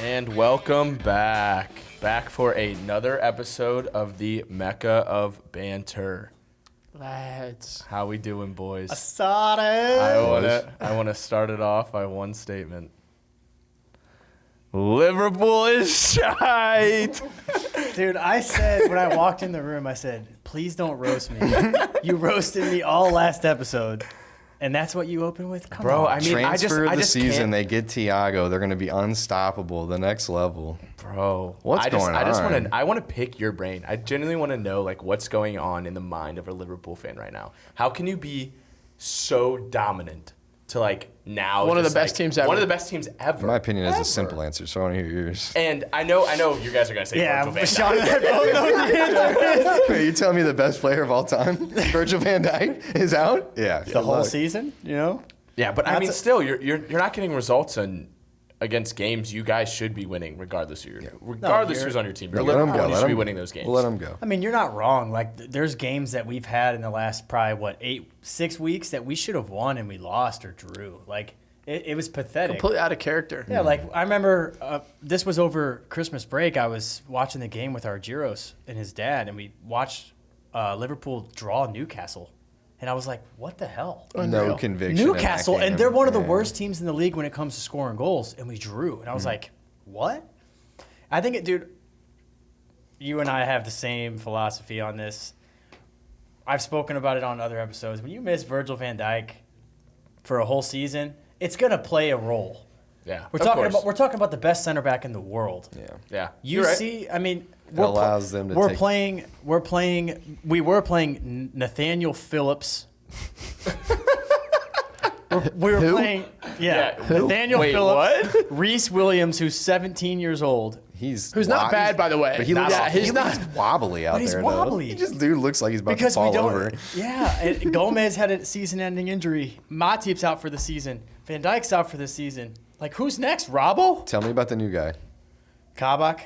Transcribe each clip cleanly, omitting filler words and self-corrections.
And welcome back for another episode of the Mecca of Banter. Lads. How we doing, boys? I I want to start it off by one statement. Liverpool is shite. Dude, I said when I walked in the room, I said, please don't roast me. You roasted me all last episode. And that's what you open with? Come Bro, on. I mean, Transfer I of the just season, can't. they get Thiago. They're going to be unstoppable, the next level. Bro, What's going on? I want to pick your brain. I genuinely want to know like what's going on in the mind of a Liverpool fan right now. How can you be so dominant to like now One of just, the best teams ever. One of the best teams ever. My opinion is Ever. a simple answer, so I want to hear yours. And I know you guys are gonna say Yeah, Virgil van Sean Dijk. and I both know the answer is. Are you telling me the best player of all time, Virgil van Dijk, is out? Yeah. The whole season, you know? Yeah, but I mean, That's still, you're not getting results against games you guys should be winning, regardless who's on your team. Let him go. You should be winning those games. We'll let him go. I mean, you're not wrong. Like, there's games that we've had in the last probably, 6 weeks that we should have won and we lost or drew. Like, it was pathetic. Completely out of character. Yeah, like I remember this was over Christmas break. I was watching the game with our Giros and his dad, and we watched Liverpool draw Newcastle. And I was like, what the hell? No Unreal. conviction. in that Newcastle, game. and they're one of the Yeah. worst teams in the league when it comes to scoring goals, and we drew. And I was like, what? I think dude, you and I have the same philosophy on this. I've spoken about it on other episodes. When you miss Virgil van Dijk for a whole season, it's going to play a role. Yeah, We're of talking course. about the best center back in the world. Yeah. Yeah, You you're right. see, I mean, allows them to we're take- we were playing Nathaniel Phillips. we were playing, Yeah, who? Nathaniel Wait, Phillips, what? Reese Williams, who's 17 years old, Who's not bad, by the way. But he Not looks, bad. He's he not. looks wobbly out But he's there. wobbly. Though. He just dude looks like he's about because to we fall don't. over. Yeah, and Gomez had a season-ending injury. Matip's out for the season. Van Dijk's out for the season. Like, who's next? Robbo? Tell me about the new guy. Kabak?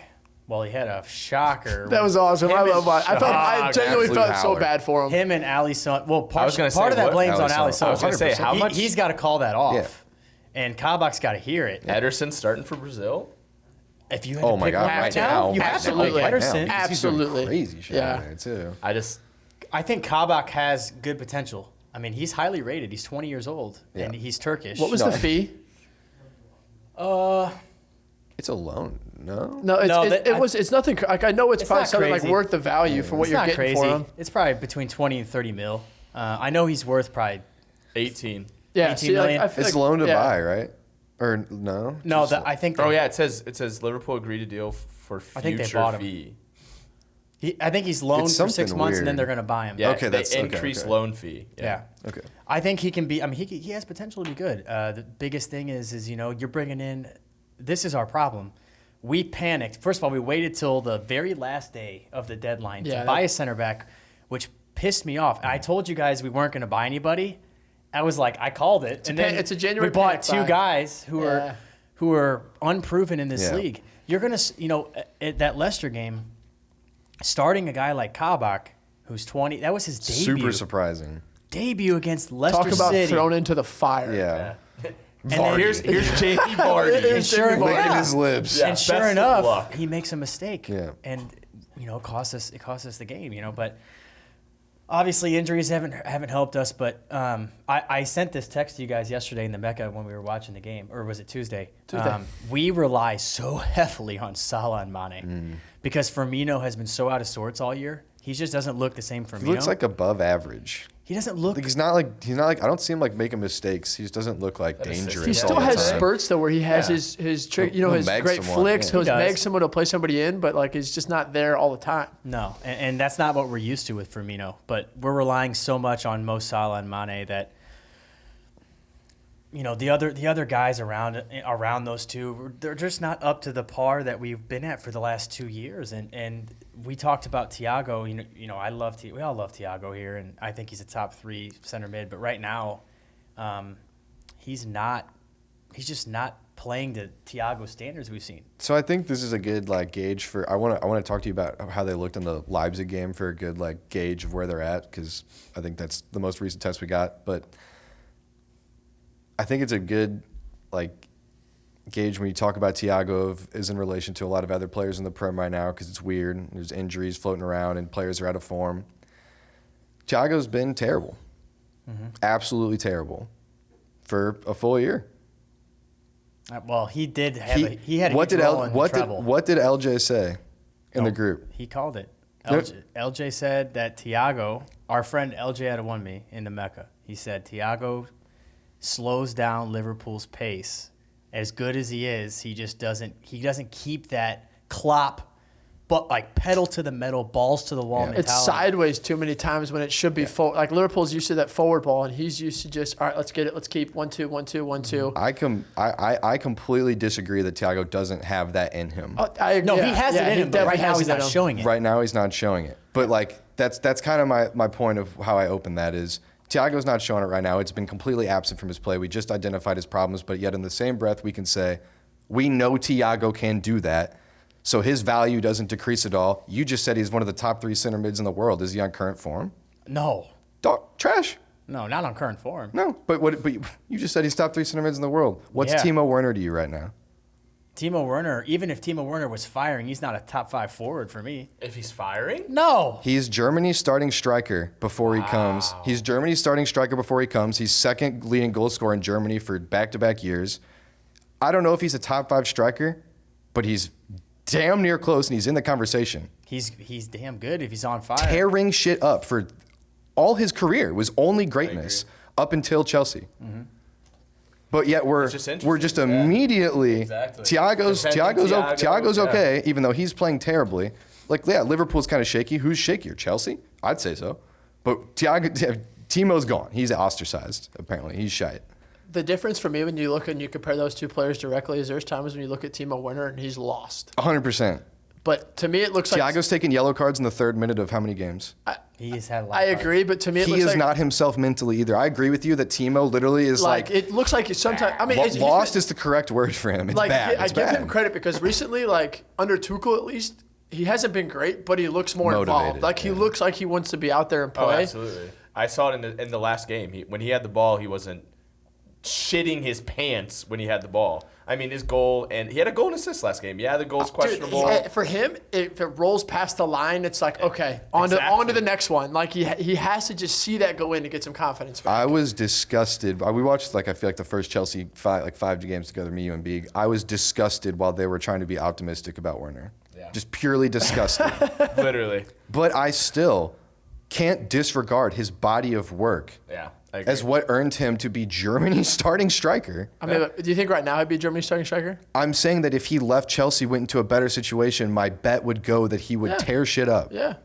Well, he had a shocker. That was awesome. I love it. I genuinely Absolute felt so howler. bad for him. Him and Ali Son. Well, I was gonna say, part of that what? blame's on Ali Ali Son. Son. I was gonna say, how much? He's got to call that off. Yeah. And Kabak's got to hear it. Ederson starting for Brazil. If you had Oh to my pick God! one Right now, now, you have to Absolutely. pick Right now. Ederson. He's doing Absolutely. crazy shit Yeah. out there too. I think Kabak has good potential. I mean, he's highly rated. He's 20 years old, and he's Turkish. What was the fee? It's a loan. No. No, No, it's nothing. Like I know it's probably not something like crazy. worth the value for what It's you're not getting crazy. for him. It's probably between 20 and 30 mil. I know he's worth probably 18. Yeah, 18 million. I feel It's like, loan to yeah. buy, right? Or no? no. Just- I think. Oh yeah, it says Liverpool agreed to deal for future I think they bought him. fee. I think he's loaned It's for 6 something months, and then weird. they're going to buy him. Yeah, Okay, they that's- okay, increased okay. loan fee. Yeah. Okay. I think he can be. I mean, he has potential to be good. The biggest thing is you're bringing in. This is our problem. We panicked. First of all, we waited till the very last day of the deadline to buy a center back, which pissed me off. And I told you guys we weren't going to buy anybody. I was like, I called it, and then it's a January we bought panic 2 buy. guys who are unproven in this Yeah. league. You're gonna, at that Leicester game, starting a guy like Kabak, who's 20. That was his debut. Super surprising. Debut against Leicester Talk about City. thrown into the fire. Yeah. And then- Here's Jamie Vardy. And sure, Licking yeah. his lips. Yeah. And best sure of enough, luck. he makes a mistake. Yeah. And it cost us the game. But obviously injuries haven't helped us. But I sent this text to you guys yesterday in the Mecca when we were watching the game, or was it Tuesday? We rely so heavily on Salah and Mane because Firmino has been so out of sorts all year. He just doesn't look the same Firmino. He looks like above average. he doesn't look. Like he's not like I don't see him like making mistakes. He just doesn't look like dangerous. He all still the has time. spurts though, where he has his trick, He'll his meg great someone, flicks. yeah. He'll He does. meg someone to play somebody in, but like he's just not there all the time. No, and that's not what we're used to with Firmino. But we're relying so much on Mo Salah and Mane that the other guys around those two, they're just not up to the par that we've been at for the last 2 years. And we talked about Thiago. I love we all love Thiago here, and I think he's a top 3 center mid. But right now, he's just not playing to Thiago's standards we've seen. So I think this is a good gauge for. I want to talk to you about how they looked in the Leipzig game for a good gauge of where they're at, because I think that's the most recent test we got. But I think it's a good gauge when you talk about Thiago is in relation to a lot of other players in the Prem right now because it's weird. There's injuries floating around and players are out of form. Thiago's been terrible. Absolutely terrible for a full year. Well, he did have he had a what huge did role in the treble. what did LJ say in the group? He called it. Yep. LJ said that Thiago, our friend LJ had won me in the Mecca. He said Thiago slows down Liverpool's pace. As good as he is, he just doesn't keep that clop, but like pedal to the metal, balls to the wall mentality. It's sideways too many times when it should be forward. Like Liverpool's used to that forward ball, and he's used to just, all right, let's get it. Let's keep 1-2, 1-2, 1-2. I completely disagree that Thiago doesn't have that in him. I No, yeah, he has yeah, it in him, but definitely right now has he's it in not him. showing it. Right now he's not showing it. But like that's kind of my point of how I open that is Thiago's not showing it right now. It's been completely absent from his play. We just identified his problems, but yet in the same breath we can say we know Thiago can do that. So his value doesn't decrease at all. You just said he's one of the top 3 center mids in the world. Is he on current form? No, Trash. no, not on current form. No, but you just said he's top 3 center mids in the world. What's Yeah. Timo Werner to you right now? Timo Werner, even if Timo Werner was firing, he's not a top 5 forward for me. If he's firing? No. He's Germany's starting striker before he comes. He's Germany's starting striker before he comes. He's second leading goal scorer in Germany for back-to-back years. I don't know if he's a top 5 striker, but he's damn near close, and he's in the conversation. He's damn good if he's on fire. Tearing shit up for all his career was only greatness up until Chelsea. But yet we're just immediately Exactly. Thiago's Defending Thiago, yeah. okay, even though he's playing terribly. Like Liverpool's kind of shaky. Who's shakier? Chelsea? I'd say so. But Timo's gone. He's ostracized. Apparently, he's shite. The difference for me when you look and you compare those two players directly is there's times when you look at Timo Werner and he's lost. 100%. But to me, it looks like Thiago's taking yellow cards in the 3rd minute of how many games? He's had a lot. I agree, but to me, it He looks is like not himself mentally either. I agree with you that Timo literally is like it looks like sometimes. I mean, lost is the correct word for him. It's like bad. I It's give bad. him credit because recently, like under Tuchel at least, he hasn't been great, but he looks more Motivated, involved. Like he yeah. looks like he wants to be out there and play. Oh, absolutely. I saw it in the last game. When he had the ball, he wasn't shitting his pants when he had the ball. I mean, his goal, and he had a goal and assist last game. Yeah, the goal's questionable. Dude, for him, if it rolls past the line, it's like, okay, on to the next one. Like he has to just see that go in to get some confidence back. I was disgusted. We watched I feel like the first Chelsea 5 games together, me, you, and Big. I was disgusted while they were trying to be optimistic about Werner. Yeah. Just purely disgusted. Literally. But I still can't disregard his body of work Yeah. I agree. as what earned him to be Germany's starting striker. I mean, do you think right now he'd be Germany's starting striker? I'm saying that if he left Chelsea, went into a better situation, my bet would go that he would tear shit up. Yeah.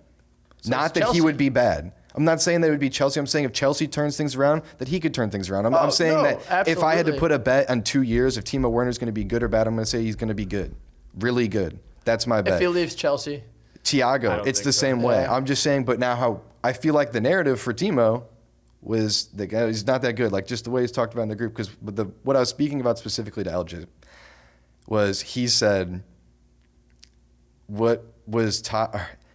Not that Chelsea. he would be bad. I'm not saying that it would be Chelsea. I'm saying if Chelsea turns things around, that he could turn things around. I'm saying that if I had to absolutely. put a bet on 2 years, if Timo Werner's going to be good or bad, I'm going to say he's going to be good. Really good. That's my bet. If he leaves Chelsea. I Thiago, don't it's think the so. same way. Yeah. I'm just saying, but now how I feel like the narrative for Timo was the guy, he's not that good. Like just the way he's talked about in the group, because what I was speaking about specifically to LJ was he said, was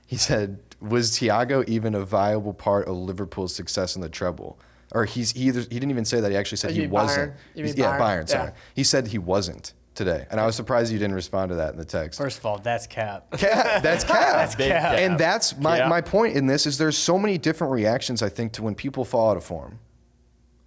Thiago even a viable part of Liverpool's success in the treble? Or he didn't even say that. He actually said You he mean wasn't. Bayern? You mean Yeah, Bayern? Bayern. Sorry, Yeah. he said he wasn't today, and I was surprised you didn't respond to that in the text. First of all, that's cap. That's cap. Big cap. And that's Yeah. my point in this is there's so many different reactions I think to when people fall out of form.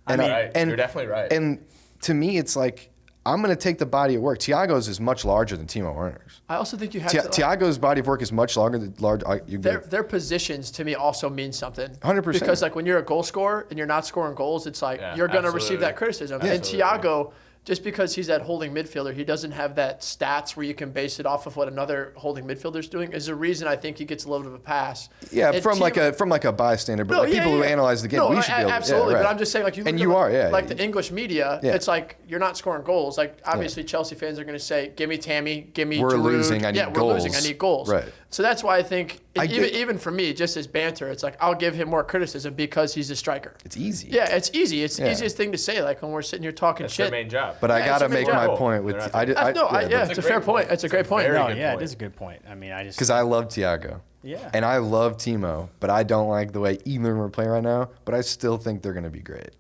I mean, Right. You're definitely right. And to me, it's like I'm going to take the body of work. Thiago's is much larger than Timo Werner's. I also think you have to. Thiago's body of work is much longer than large. Their positions to me also mean something. 100%. Because like when you're a goal scorer and you're not scoring goals, it's like Yeah, you're going to receive absolutely. that criticism. Absolutely. And Thiago, just because he's that holding midfielder, he doesn't have that stats where you can base it off of what another holding midfielder's doing. Is the reason I think he gets a little bit of a pass. Yeah, And from like a bystander, but No, like yeah, people who yeah. analyze the game, No, we should be able to. absolutely. Yeah, right. But I'm just saying, like you. And look you at, are, yeah. Like the English media, Yeah. it's like you're not scoring goals. Like obviously Chelsea fans are going to say, "Give me Tammy, give me." We're Giroud. losing, I need We're goals. losing. I need goals. Right. So that's why I think I even get- even for me, just as banter, it's like I'll give him more criticism because he's a striker. It's easy. Yeah, it's easy. It's the Yeah. east thing to say. Like when we're sitting here talking That's shit. their main job. But I Yeah, gotta it's a make big my job. point with. They're not- I did. No, yeah, it's a fair great point. point. It's a great point. very No, good yeah, point. it is a good point. I mean, I just because I love Thiago. Yeah. And I love Timo, but I don't like the way either of them are playing right now. But I still think they're going to be great.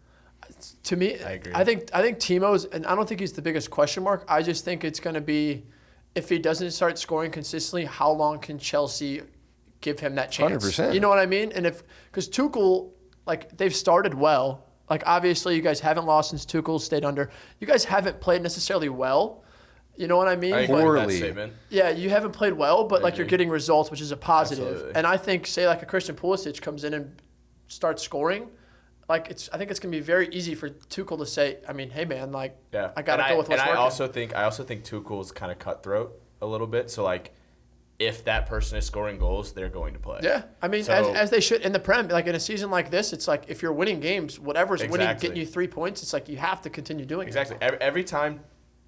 To me, I agree. I think Timo's, and I don't think he's the biggest question mark. I just think it's going to be, if he doesn't start scoring consistently, how long can Chelsea give him that chance? 100%. You know what I mean? And because Tuchel, like, they've started well. Like, obviously, you guys haven't lost since Tuchel stayed under. You guys haven't played necessarily well. You know what I mean? I agree with that statement. Yeah, you haven't played well, but like you're getting results, which is a positive. Absolutely. And I think, say like a Christian Pulisic comes in and starts scoring, like I think it's gonna be very easy for Tuchel to say, I mean, hey man, like I gotta go with what's working. I also think Tuchel's kind of cutthroat a little bit. So like, if that person is scoring goals, they're going to play. Yeah, I mean, So- as they should in the Prem. Like in a season like this, it's like if you're winning games, whatever's winning, Exactly. getting you 3 points, it's like you have to continue doing Exactly. it. Every time,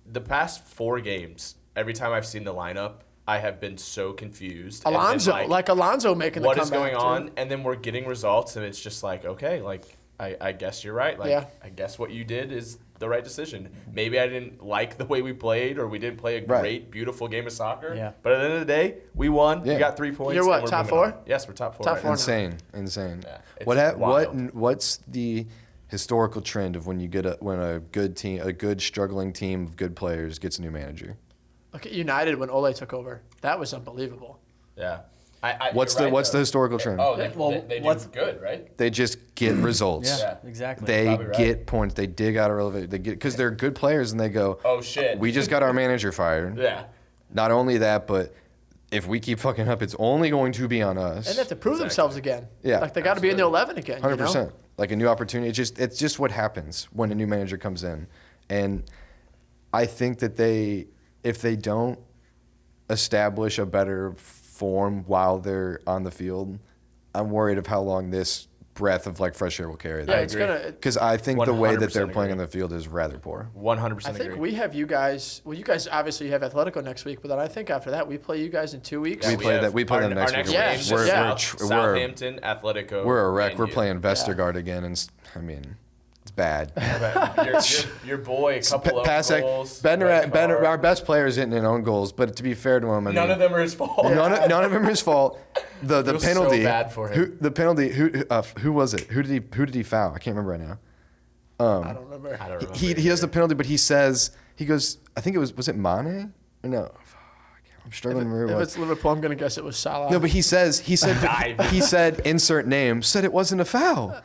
the past 4 games, every time I've seen the lineup, I have been so confused. and been Alonso making the what comeback. is going too. on? And then we're getting results, and it's just like, okay, like I guess you're right. Like Yeah. I guess what you did is the right decision. Maybe I didn't like the way we played, or we didn't play a Right. great, beautiful game of soccer. Yeah. But at the end of the day, we won. Yeah. We got 3 points. You're what, and we're top moving 4? on. Yes, we're top 4. Top right 4 now. now. Insane. Yeah, it's wild. What's the historical trend of when you get when a good team, a good struggling team of good players gets a new manager? Look at United when Ole took over. That was unbelievable. Yeah. What's you're the right, though. historical trend? Oh, they do what's- good, right? They just get results. Yeah, exactly. They Probably right. get points. They dig out of relevant. They get because they're good players, and they go, Oh shit. "We just got our manager fired." Yeah. Not only that, but if we keep fucking up, it's only going to be on us. And they have to prove themselves again. Yeah, Like they got to be in the 11 again. 100%. Like a new opportunity. It's just what happens when a new manager comes in, and I think that if they don't establish a better form while they're on the field, I'm worried of how long this breath of like fresh air will carry Yeah, them. it's gonna. Because I think the way that they're 100% playing on agree. the field is rather poor. 100% I think agree. we have you guys. Well, you guys obviously have Atletico next week, but then I think after that we play you guys in 2 weeks. We play them next our week. Next Yeah, games we're- are we're Southampton, Atletico. We're a wreck. and We're you. playing Vestergaard again, and I mean, it's bad. your boy, a couple of goals. red card. Our best player is hitting in own goals, but to be fair to him, I None mean, of them are his fault. none of them are his fault. The Feel so penalty. bad for him. The penalty. Who was it? Who did he foul? I can't remember right now. I don't remember. I don't remember. He does the penalty, but he goes. I think was it Mane? Or no, I'm struggling to remember. If what. it's Liverpool, I'm gonna guess it was Salah. No, but he said insert name, said it wasn't a foul.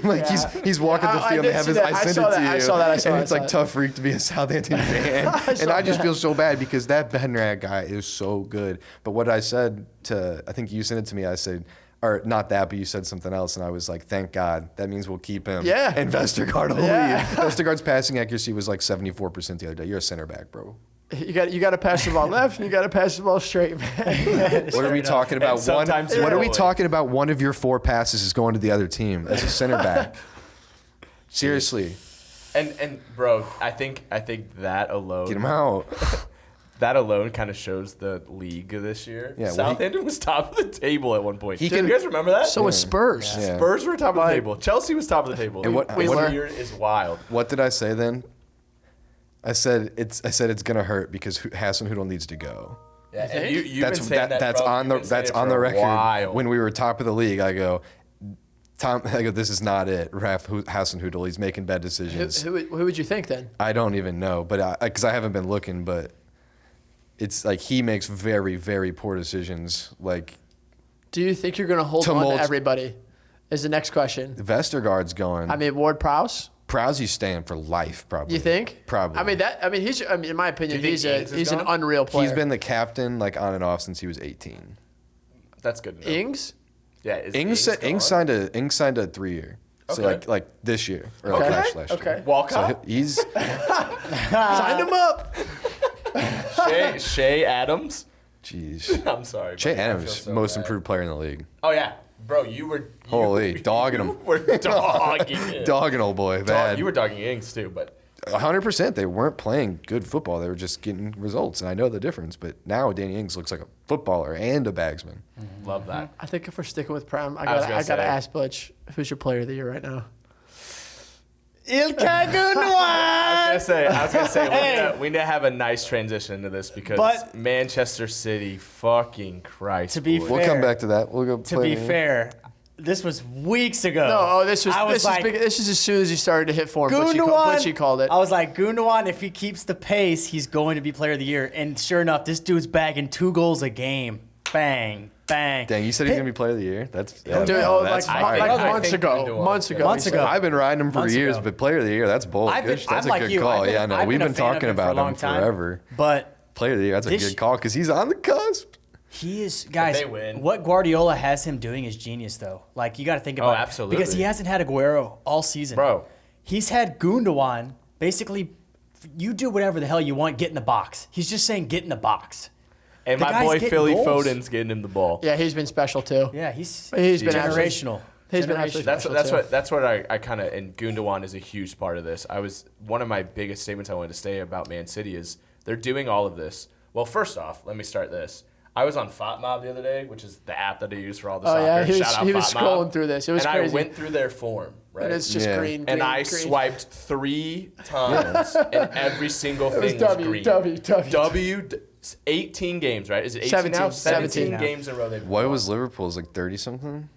Like he's walking Yeah, the I field. did They have see his. that. I I sent saw it to that. you. I saw that. And it's I like saw tough freak to be a Southampton fan, and saw I just that. feel so bad because that Benrad guy is so good. But what I said I think you sent it to me. I said, or not that, but you said something else, and I was like, thank God, that means we'll keep him. Yeah. And Vestergaard will Yeah. leave. Vestergaard's passing accuracy was like 74% the other day. You're a center back, bro. You got to pass the ball left, and you got to pass the ball straight, man. What are we talking about? And sometimes What you're are we rolling. talking about? One of your 4 passes is going to the other team as a center back. Seriously, And bro, I think that alone. get him out. That alone kind of shows the league this year. Yeah, well, Southampton was top of the table at one point. He Do can- you guys remember that? So was Spurs. Yeah. Spurs were top of the table. Chelsea was top of the table. And what- this what- year is wild. What did I say then? I said it's gonna hurt because Hasenhüttl needs to go. Yeah, think? and you've been saying that, that's bro. on You've the been saying that's it on for the a record. while. When we were top of the league, I go, this is not it. Hasenhüttl, he's making bad decisions. Who would you think then? I don't even know, but because I haven't been looking, but it's like he makes very, very poor decisions. Like Do you think you're going to hold on Tumult. to everybody? Is the next question. Vestergaard's going. I mean, Ward Prowse. Prowsey's staying for life, probably. You think? Probably. He's. In my opinion, Do you think Ings is he's an gone? unreal player. He's been the captain like on and off since he was 18. That's good. To know. Ings. Yeah, is Ings gone? signed a 3-year. So Okay. like this year or Okay. like last year. Okay. Walcott. So he's Sign him up. Shay Adams. jeez. I'm sorry. Shay buddy. I feel Adams, so most bad. improved player in the league. Oh yeah, bro, you were Holy, dogging him. You were dogging him. Dogging old boy, bad. You were dogging Ings too, but 100%. They weren't playing good football. They were just getting results, and I know the difference. But now Danny Ings looks like a footballer and a bagsman. love that. I think if we're sticking with Prem, I was gotta gonna say. ask Butch, who's your player of the year right now? I was gonna say we need to have a nice transition into this because But- Manchester City, fucking Christ. To be boy. fair- We'll come back to that. We'll go. To be fair, This was weeks ago. No, I was like, this is as soon as he started to hit form. Gundogan. Butchie called it. I was like, Gundogan, if he keeps the pace, he's going to be player of the year. And sure enough, this dude's bagging 2 goals a game. Bang, bang. Dang, you said he's gonna be player of the year. That's Dude, that's like fire. months ago. Months he said. ago. I've been riding him for Months years, ago. but player of the year, that's bold. That's I'm a like good you. call. I've Yeah, no, we've been been a fan talking of him for a about long him time. forever. But Player of the year, that's a This- good call because he's on the cusp. he is, guys. they win. What Guardiola has him doing is genius, though. Like you got to think about it. absolutely. Because he hasn't had Aguero all season, Bro. He's had Gundogan. Basically, you do whatever the hell you want. Get in the box. He's just saying, get in the box. And The my guy's boy getting Philly goals. Foden's getting him the ball. Yeah, he's been special too. Yeah, he's been generational. He's been absolutely That's special too. that's what I kind of, and Gundogan is a huge part of this. One of my biggest statements I wanted to say about Man City is they're doing all of this. Well, first off, let me start this. I was on FotMob the other day, which is the app that I use for all the soccer. Yeah, he Shout out was FotMob. scrolling through this. It was and crazy. I went through their form, right? And it's just Yeah. green, and I green. swiped 3 times, and every single It was thing was green. W. 18 games, right? Is it 18 now? 17 now. games in a row they've What won. was Liverpool's, like 30 something?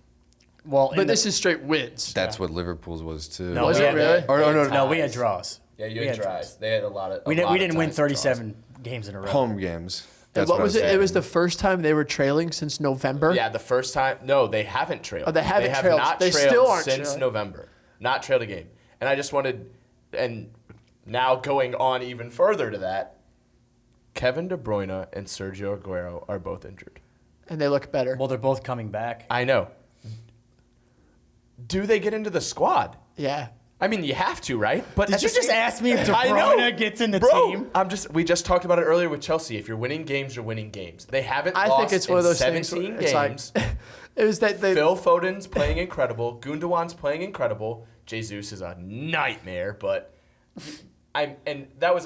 Well, But this is straight wins. That's what Liverpool's was too. No, Was we it had- really? Or no, No, we had draws. Yeah, you We had had tries. They had a lot of. We a lot didn't of win ties 37 games in a row. home games. And That's what was it? I'm It was the saying. first time they were trailing since November. Yeah, the first time. No, they haven't trailed. Oh, they haven't have trailed. not They trailed still aren't since trailing. November. Not trailed a game. And I just wanted, and now going on even further to that, Kevin De Bruyne and Sergio Aguero are both injured. And they look better. Well, they're both coming back. I know. Do they get into the squad? Yeah. I mean, you have to, right? But Did at you the just same- ask me if De I know. Bruyne gets in the Bro, team? we just talked about it earlier with Chelsea. If you're winning games, you're winning games. They haven't I lost think it's in one of those things. 17 Where it's games. like, it was that they. Phil Foden's playing incredible. Gundogan's playing incredible. Jesus is a nightmare, but that was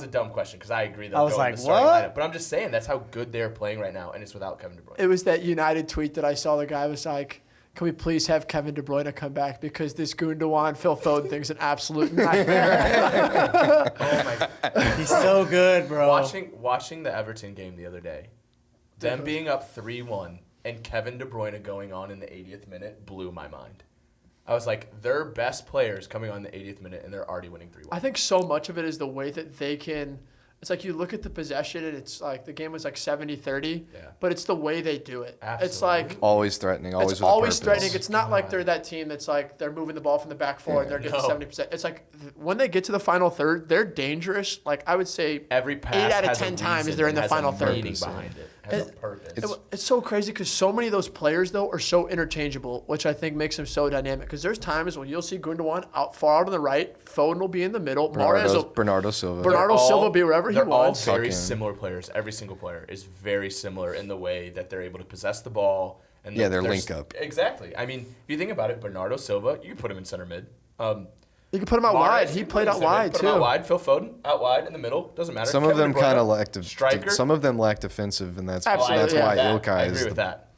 a dumb question because I agree that I was going like, the starting what? lineup. But I'm just saying that's how good they're playing right now, and it's without Kevin De Bruyne. It was that United tweet that I saw. The guy was like, "Can we please have Kevin De Bruyne come back because this Gundogan Phil Foden thing's an absolute nightmare." Oh my! He's so good, bro. Watching the Everton game the other day, them being up 3-1 and Kevin De Bruyne going on in the 80th minute blew my mind. I was like, their best players coming on in the 80th minute, and they're already winning 3-1. I think so much of it is the way that they can. It's like you look at the possession and it's like the game was like 70-30, Yeah. but it's the way they do it. It's Absolutely. like Always threatening. Always it's with a always purpose. threatening. It's not like they're that team that's like they're moving the ball from the back four and they're getting No. 70%. It's like when they get to the final third, they're dangerous. Like I would say Every pass 8 out of has a 10 times reason they're in and the has final a third. meaning behind it. Has a purpose. It's so crazy because so many of those players though are so interchangeable, which I think makes them so dynamic. Because there's times when you'll see Gundogan far out on the right, Foden will be in the middle, Bernardo Silva. Bernardo Silva will be wherever he They're all wants. very Fucking- similar players. Every single player is very similar in the way that they're able to possess the ball. And Yeah, their they're link up. Exactly. I mean, if you think about it, Bernardo Silva, you can put him in center mid. You can put him out Mahrez, wide. you He can played put him out in center mid. wide Put too. him out wide. Phil Foden out wide in the middle. Doesn't matter. Some of Kevin them De Bruyne, kind of lack striker. Some of them lack defensive, and that's Absolutely, that's yeah. why That, I Ilkay agree is with that.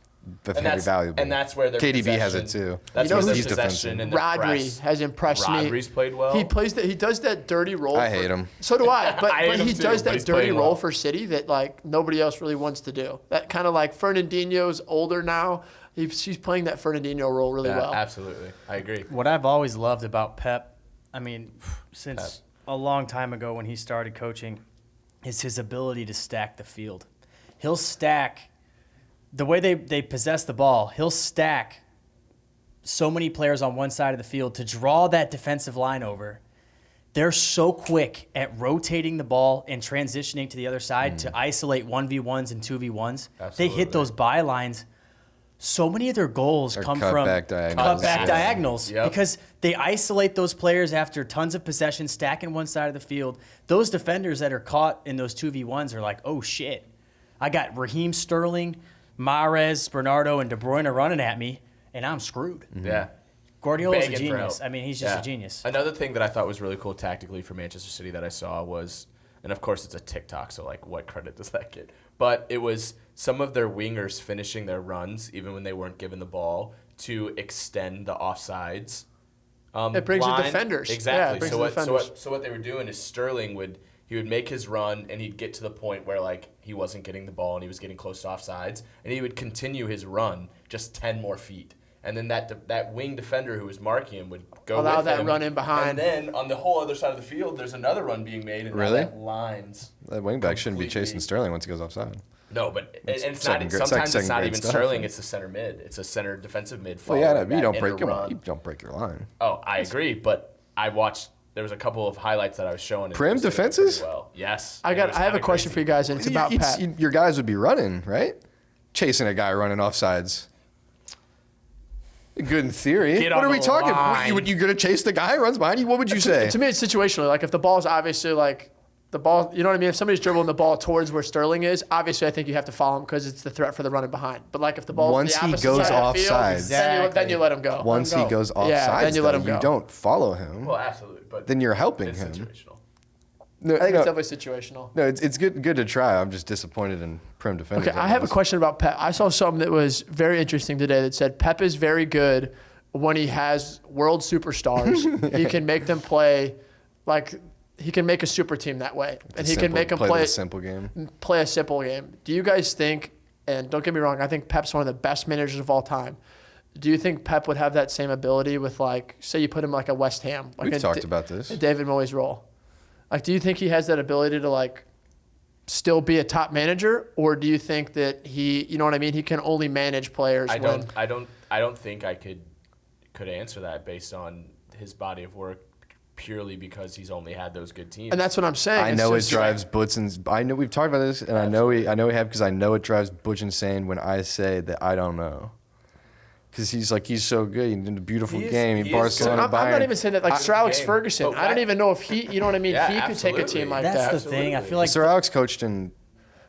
very valuable. And that's where their KDB has it possession- too. That's You know where their he's possession defensive. and their Rodri press. has impressed me. Rodri's played well. He does that dirty role. I hate him. So do I. But, I hate but him he too, does but that he's dirty playing role well. for City that like nobody else really wants to do. That kind of like Fernandinho's older now. He's playing that Fernandinho role really Yeah, well. absolutely. I agree. What I've always loved about Pep, I mean, since a long time ago when he started coaching, is his ability to stack the field. He'll stack the way they possess the ball. He'll stack so many players on one side of the field to draw that defensive line over. They're so quick at rotating the ball and transitioning to the other side to isolate 1v1s and 2v1s. They Absolutely. hit those bylines. So many of their goals Or come cut from back diagonals. cutback Yeah. diagonals Yep. because they isolate those players after tons of possession, stacking one side of the field. Those defenders that are caught in those 2v1s are like, oh shit, I got Raheem Sterling, Mahrez, Bernardo, and De Bruyne running at me, and I'm screwed. Yeah. Guardiola's a Begging for genius. help. I mean, he's just Yeah. a genius. Another thing that I thought was really cool tactically for Manchester City that I saw was, and of course it's a TikTok, so like what credit does that get? But it was some of their wingers finishing their runs even when they weren't given the ball to extend the offsides. It brings the line. defenders. Yeah, Exactly. it brings so, the what, so, defenders. what, so what they were doing is Sterling would make his run and he'd get to the point where like he wasn't getting the ball and he was getting close to offsides and he would continue his run just 10 more feet. And then that wing defender who was marking him would go allow with that him, run in behind. And then on the whole other side of the field, there's another run being made. And Really? now that lines. That wingback shouldn't be chasing Sterling once he goes offside. No, but it's not. second Sometimes it's not grade even stuff. Sterling. It's the center mid. It's a center defensive mid. Well, yeah, following you don't that break in a him. run. You don't break your line. Oh, I agree, but I watched. There was a couple of highlights that I was showing. and Prim it was hitting defenses? pretty well. Yes. I have a question for you guys, and it's about Pep. Your guys would be running, right? Chasing a guy running offsides. Good in theory. Get What on are we the talking? line. You going to chase the guy who runs behind you? What would you say? To me, it's situational. Like if the ball's obviously like the ball, you know what I mean? If somebody's dribbling the ball towards where Sterling is, obviously I think you have to follow him because it's the threat for the running behind. But like if the ball's Once the he opposite goes side of the field, offsides. then you let him go. Once he goes offsides, Yeah, then you let him go. you don't follow him. Well, absolutely, but Then you're helping it's him. situational. No, I think no, it's definitely situational. no, it's good to try. I'm just disappointed in Prim defenders. Okay, I have a question about Pep. I saw something that was very interesting today that said Pep is very good when he has world superstars. He can make them play like he can make a super team that way, and he can make them play a simple game. play a simple game. Do you guys think? And don't get me wrong, I think Pep's one of the best managers of all time. Do you think Pep would have that same ability with like, say you put him like a West Ham, like We've talked about this. in David Moyes' role? Like, do you think he has that ability to like still be a top manager, or do you think that he, you know what I mean, he can only manage players? I don't think I could answer that based on his body of work purely because he's only had those good teams. And that's what I'm saying. I It's know it just- drives Butch and I know we've talked about this, and I know we have because I know it drives Butch insane when I say that I don't know. Because he's so good. He did a beautiful game. He Barcelona, I'm not even saying that like Sir Alex game. Ferguson. But I don't even know if he, you know what I mean? Yeah, he could take a absolutely. team like That's that. the thing. I feel like Sir Alex coached in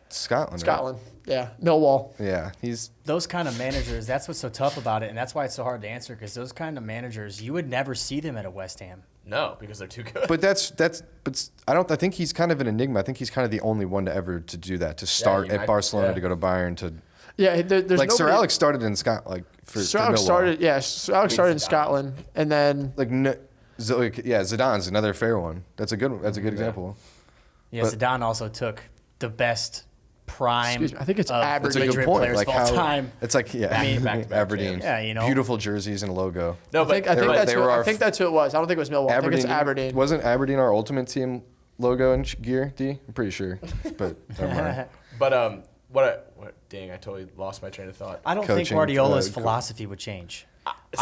Scotland. right? Scotland, yeah, Millwall. Yeah, he's those kind of managers, that's what's so tough about it, and that's why it's so hard to answer, because those kind of managers, you would never see them at a West Ham. No, because they're too good. But I think he's kind of an enigma. I think he's kind of the only one to ever to do that, to start at Barcelona, yeah. to go to Bayern, to Yeah, there's like nobody, Sir Alex started in Scotland, like for Sir for Alex Millwall. started, yeah, Sir Alex started in Scotland, and then Zidane's another fair one. That's a good example. Yeah, But- Zidane also took the best prime. Excuse me, I think it's of Aberdeen. That's a good Madrid point. players Like of all how time. it's like Back-to-back Aberdeen. champs. Yeah, you know. Beautiful jerseys and a logo. no, I think but that's they were I our- think that's who it was. I don't think it was Millwall. I think it's Aberdeen. Wasn't Aberdeen our ultimate team logo and gear? D, I'm pretty sure, but never mind. but dang, I totally lost my train of thought. I don't think Coaching, Guardiola's coach. philosophy would change.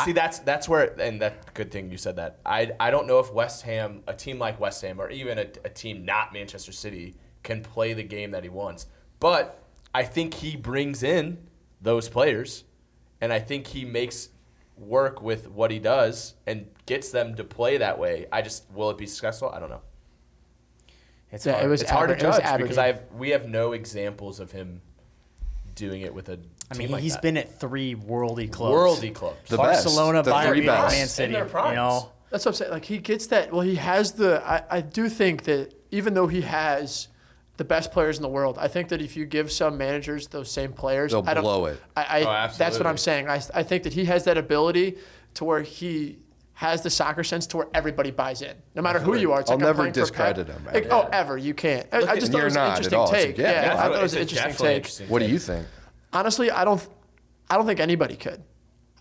See, that's where, and that good thing you said that. I don't know if West Ham, a team like West Ham, or even a team not Manchester City, can play the game that he wants. But I think he brings in those players, and I think he makes work with what he does and gets them to play that way. Will it be successful? I don't know. It's Yeah, hard. it was It's hard to it was judge because Aberdeen. we have no examples of him doing it with a I team mean, like he's that. been at 3 worldy clubs. Worldy clubs. The best. Barcelona, The Bayern, three Munich, best. Man City. In their You primes. know, That's what I'm saying. Like he gets that. Well, he has the. I do think that even though he has the best players in the world, I think that if you give some managers those same players, They'll I don't, blow it. I Oh, that's what I'm absolutely. saying. I think that he has that ability to where he has the soccer sense to where everybody buys in, no matter who you are. It's I'll like I'm never playing for discredit Pep. him, Like, man. oh, ever you can't. I just thought You're it was not an at interesting all. It's take. like, yeah, I thought it was an It's interesting definitely take. interesting What do take. you think? Honestly, I don't think anybody could.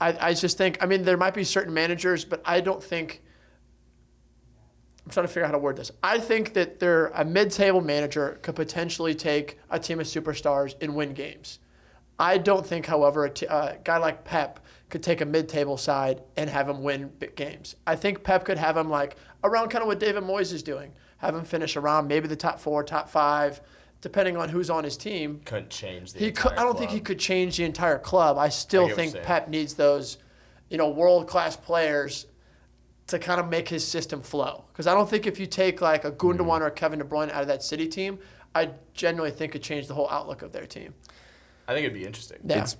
I just think, I mean, there might be certain managers, but I don't think. I'm trying to figure out how to word this. I think that a mid-table manager could potentially take a team of superstars and win games. I don't think, however, a guy like Pep could take a mid-table side and have him win big games. I think Pep could have him like around kind of what David Moyes is doing. Have him finish around maybe the top 4, top 5, depending on who's on his team. Couldn't change the I entire don't think he club. could change the entire club. I still get what think you're saying. Pep needs those, world-class players to kind of make his system flow. Because I don't think if you take like a Gundogan or a Kevin De Bruyne out of that City team, I genuinely think it changed the whole outlook of their team. I think it'd be interesting. Yeah. It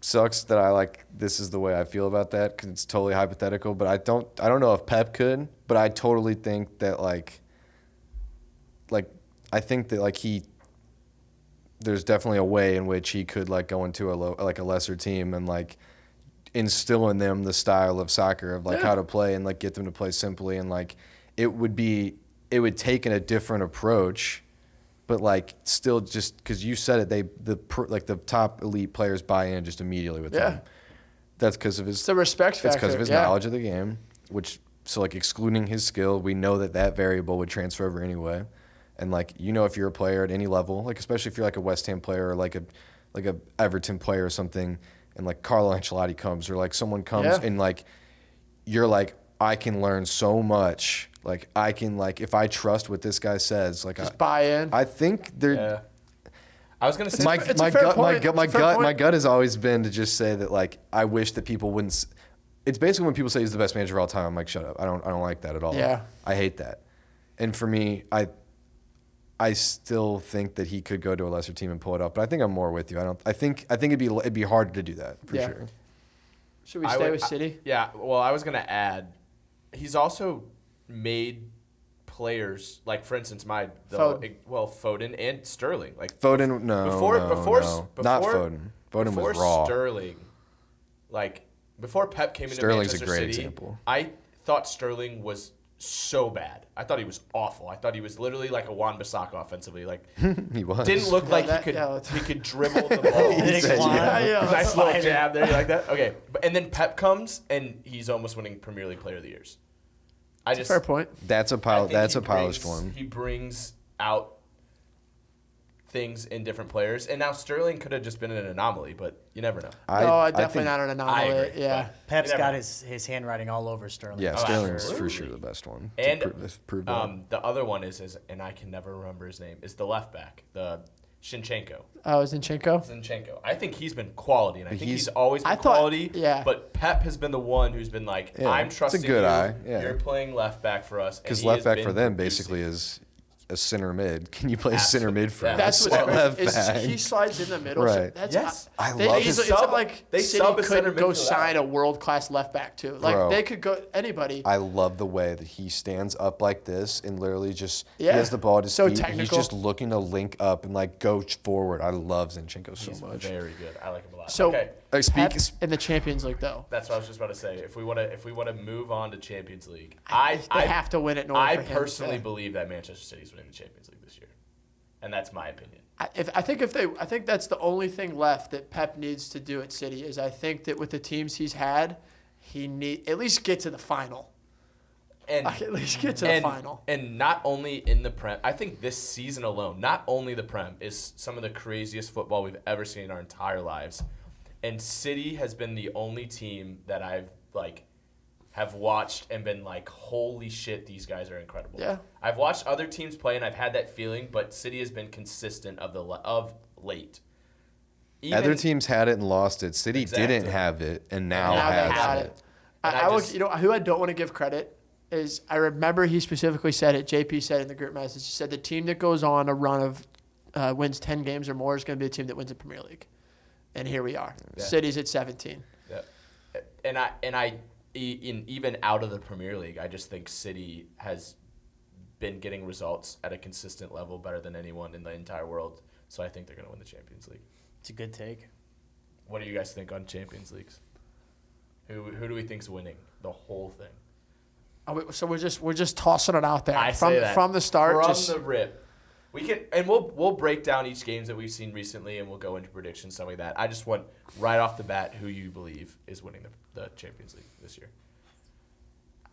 sucks that this is the way I feel about that because it's totally hypothetical. But I don't know if Pep could, but I totally think that I think that there's definitely a way in which he could go into a lesser team and instill in them the style of soccer of how to play and get them to play simply and it would take a different approach. But still, just because you said it, the top elite players buy in just immediately with Yeah. them. That's because of his. It's the respect factor. It's because of his yeah. knowledge of the game, so like excluding his skill, we know that variable would transfer over anyway. And like if you're a player at any level, like especially if you're like a West Ham player or like a Everton player or something, and like Carlo Ancelotti comes or like someone comes and like you're like, I can learn so much. Like I can if I trust what this guy says, like just buy in. I think they're. Yeah. I was gonna say My It's a fair point. my gut has always been to just say that like I wish that people wouldn't. It's basically when people say he's the best manager of all time, I'm like, shut up. I don't like that at all. Yeah. I hate that. And for me, I still think that he could go to a lesser team and pull it off. But I think I'm more with you. I think it'd be hard to do that for sure. Should we stay with City? Yeah. Well, I was gonna add, he's also made players like, for instance, Foden and Sterling. Like Foden, no, not Foden. Foden was raw. Sterling, like before Pep came into Sterling's Manchester a great City, example. I thought Sterling was so bad. I thought he was awful. I thought he was literally like a Wan-Bissaka offensively. Like He was. didn't look like he could dribble the ball. Nice little jab there. You like that? Okay. And then Pep comes and he's almost winning Premier League Player of the Years. Fair point. That's a polished one. He brings out things in different players, and now Sterling could have just been an anomaly, but you never know. Definitely not an anomaly. I agree, yeah. Pep's got his handwriting all over Sterling. Yeah, Sterling's absolutely. for sure the best one. And prove that. the other one is, and I can never remember his name, is the left back, the Zinchenko. Oh, Zinchenko? Zinchenko. I think he's been quality, and I think He's- he's always been I thought- quality. yeah. But Pep has been the one who's been like, Yeah, I'm it's a trusting good you. eye, yeah. You're playing left back for us. Because left back for them basically is a center mid. Can you play center mid for Yeah. us? That's what's at great. left is back? He slides in the middle. Right. So that's Yes. I they love easily, his it's sub. not like They City sub a center couldn't go mid for that. sign a world-class left back too. Like Bro. they could go anybody. I love the way that he stands up like this and literally just he Yeah. has the ball at his So feet. And he's technical. just looking to link up and like go forward. I love Zinchenko so He's much. very good. I like him a lot. So okay. Pep in the Champions League though. That's what I was just about to say. If we want to move on to Champions League, They have to win it in order I for him personally to- believe that Manchester City's winning the Champions League this year, and that's my opinion. I think that's the only thing left that Pep needs to do at City is I think that with the teams he's had, he need at least get to the final. And At least get to the final. And not only in the Prem, I think this season alone, not only the Prem is some of the craziest football we've ever seen in our entire lives, and City has been the only team that I've have watched and been like, holy shit, these guys are incredible. Yeah. I've watched other teams play and I've had that feeling, but City has been consistent of late. Other teams had it and lost it. City Exactly. didn't have it and now Now they has got it. it. And I would, who I don't want to give credit is I remember he specifically said it. JP said in the group message. He said the team that goes on a run of wins 10 games or more is going to be the team that wins the Premier League. And here we are. Yeah. City's at 17. Yeah. Even out of the Premier League, I just think City has been getting results at a consistent level better than anyone in the entire world. So I think they're going to win the Champions League. It's a good take. What do you guys think on Champions Leagues? Who do we think's winning the whole thing? So we're just tossing it out there I say that. from the start. From the rip. We can, and we'll break down each games that we've seen recently, and we'll go into predictions, stuff like that. I just want right off the bat who you believe is winning the Champions League this year.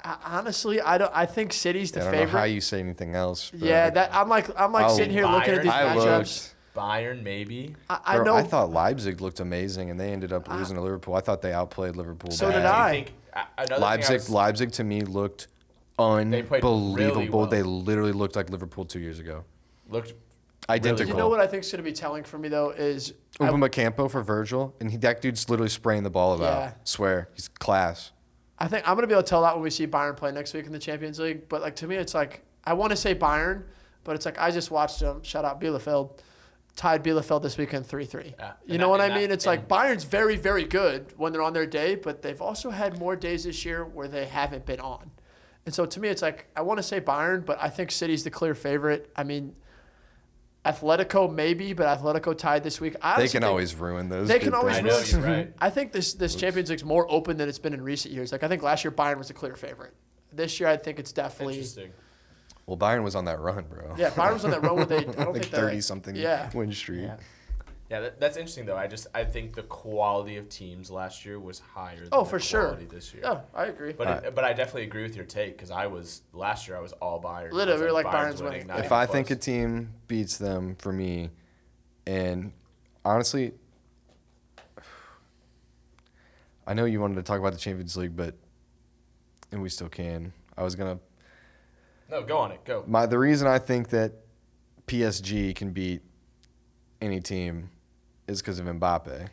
Honestly, I think City's the I don't favorite. know how you say anything else. But Yeah, I'm like sitting here looking at these Bayern. matchups. Bayern, maybe. I Bro, know. I thought Leipzig looked amazing, and they ended up losing to Liverpool. I thought they outplayed Liverpool. So bad. did I. think another thing Leipzig to me looked played really unbelievable. well. They literally looked like Liverpool 2 years ago. looked Identical. You know what I think is going to be telling for me though is Upamecano for Virgil, and that dude's literally spraying the ball about. Yeah. Swear, he's class. I think I'm going to be able to tell that when we see Bayern play next week in the Champions League. But like to me, it's like I want to say Bayern, but it's like I just watched them. Shout out Bielefeld. Tied Bielefeld this weekend 3-3. Yeah. You know what I mean? It's like Bayern's very, very good when they're on their day, but they've also had more days this year where they haven't been on. And so to me, it's like I want to say Bayern, but I think City's the clear favorite. I mean, Atletico maybe, but Atletico tied this week. They can always ruin those. They can good always things. I know, you're right. I think this Champions League's more open than it's been in recent years. Like I think last year Bayern was a clear favorite. This year I think it's definitely Interesting. Well, Bayern was on that run, bro. Yeah, Bayern was on that run where they I don't like think they're 30 something Yeah. win streak. Yeah. Yeah, that's interesting though. I think the quality of teams last year was higher than Oh, the for sure. quality this year. Yeah, I agree. But but I definitely agree with your take because last year I was all Bayern. Literally, I was we were like Bayern's winning. 90 If I plus. think a team beats them for me, and honestly, I know you wanted to talk about the Champions League, and we still can. I was gonna. No, go on it. Go. The reason I think that PSG can beat any team is because of Mbappe.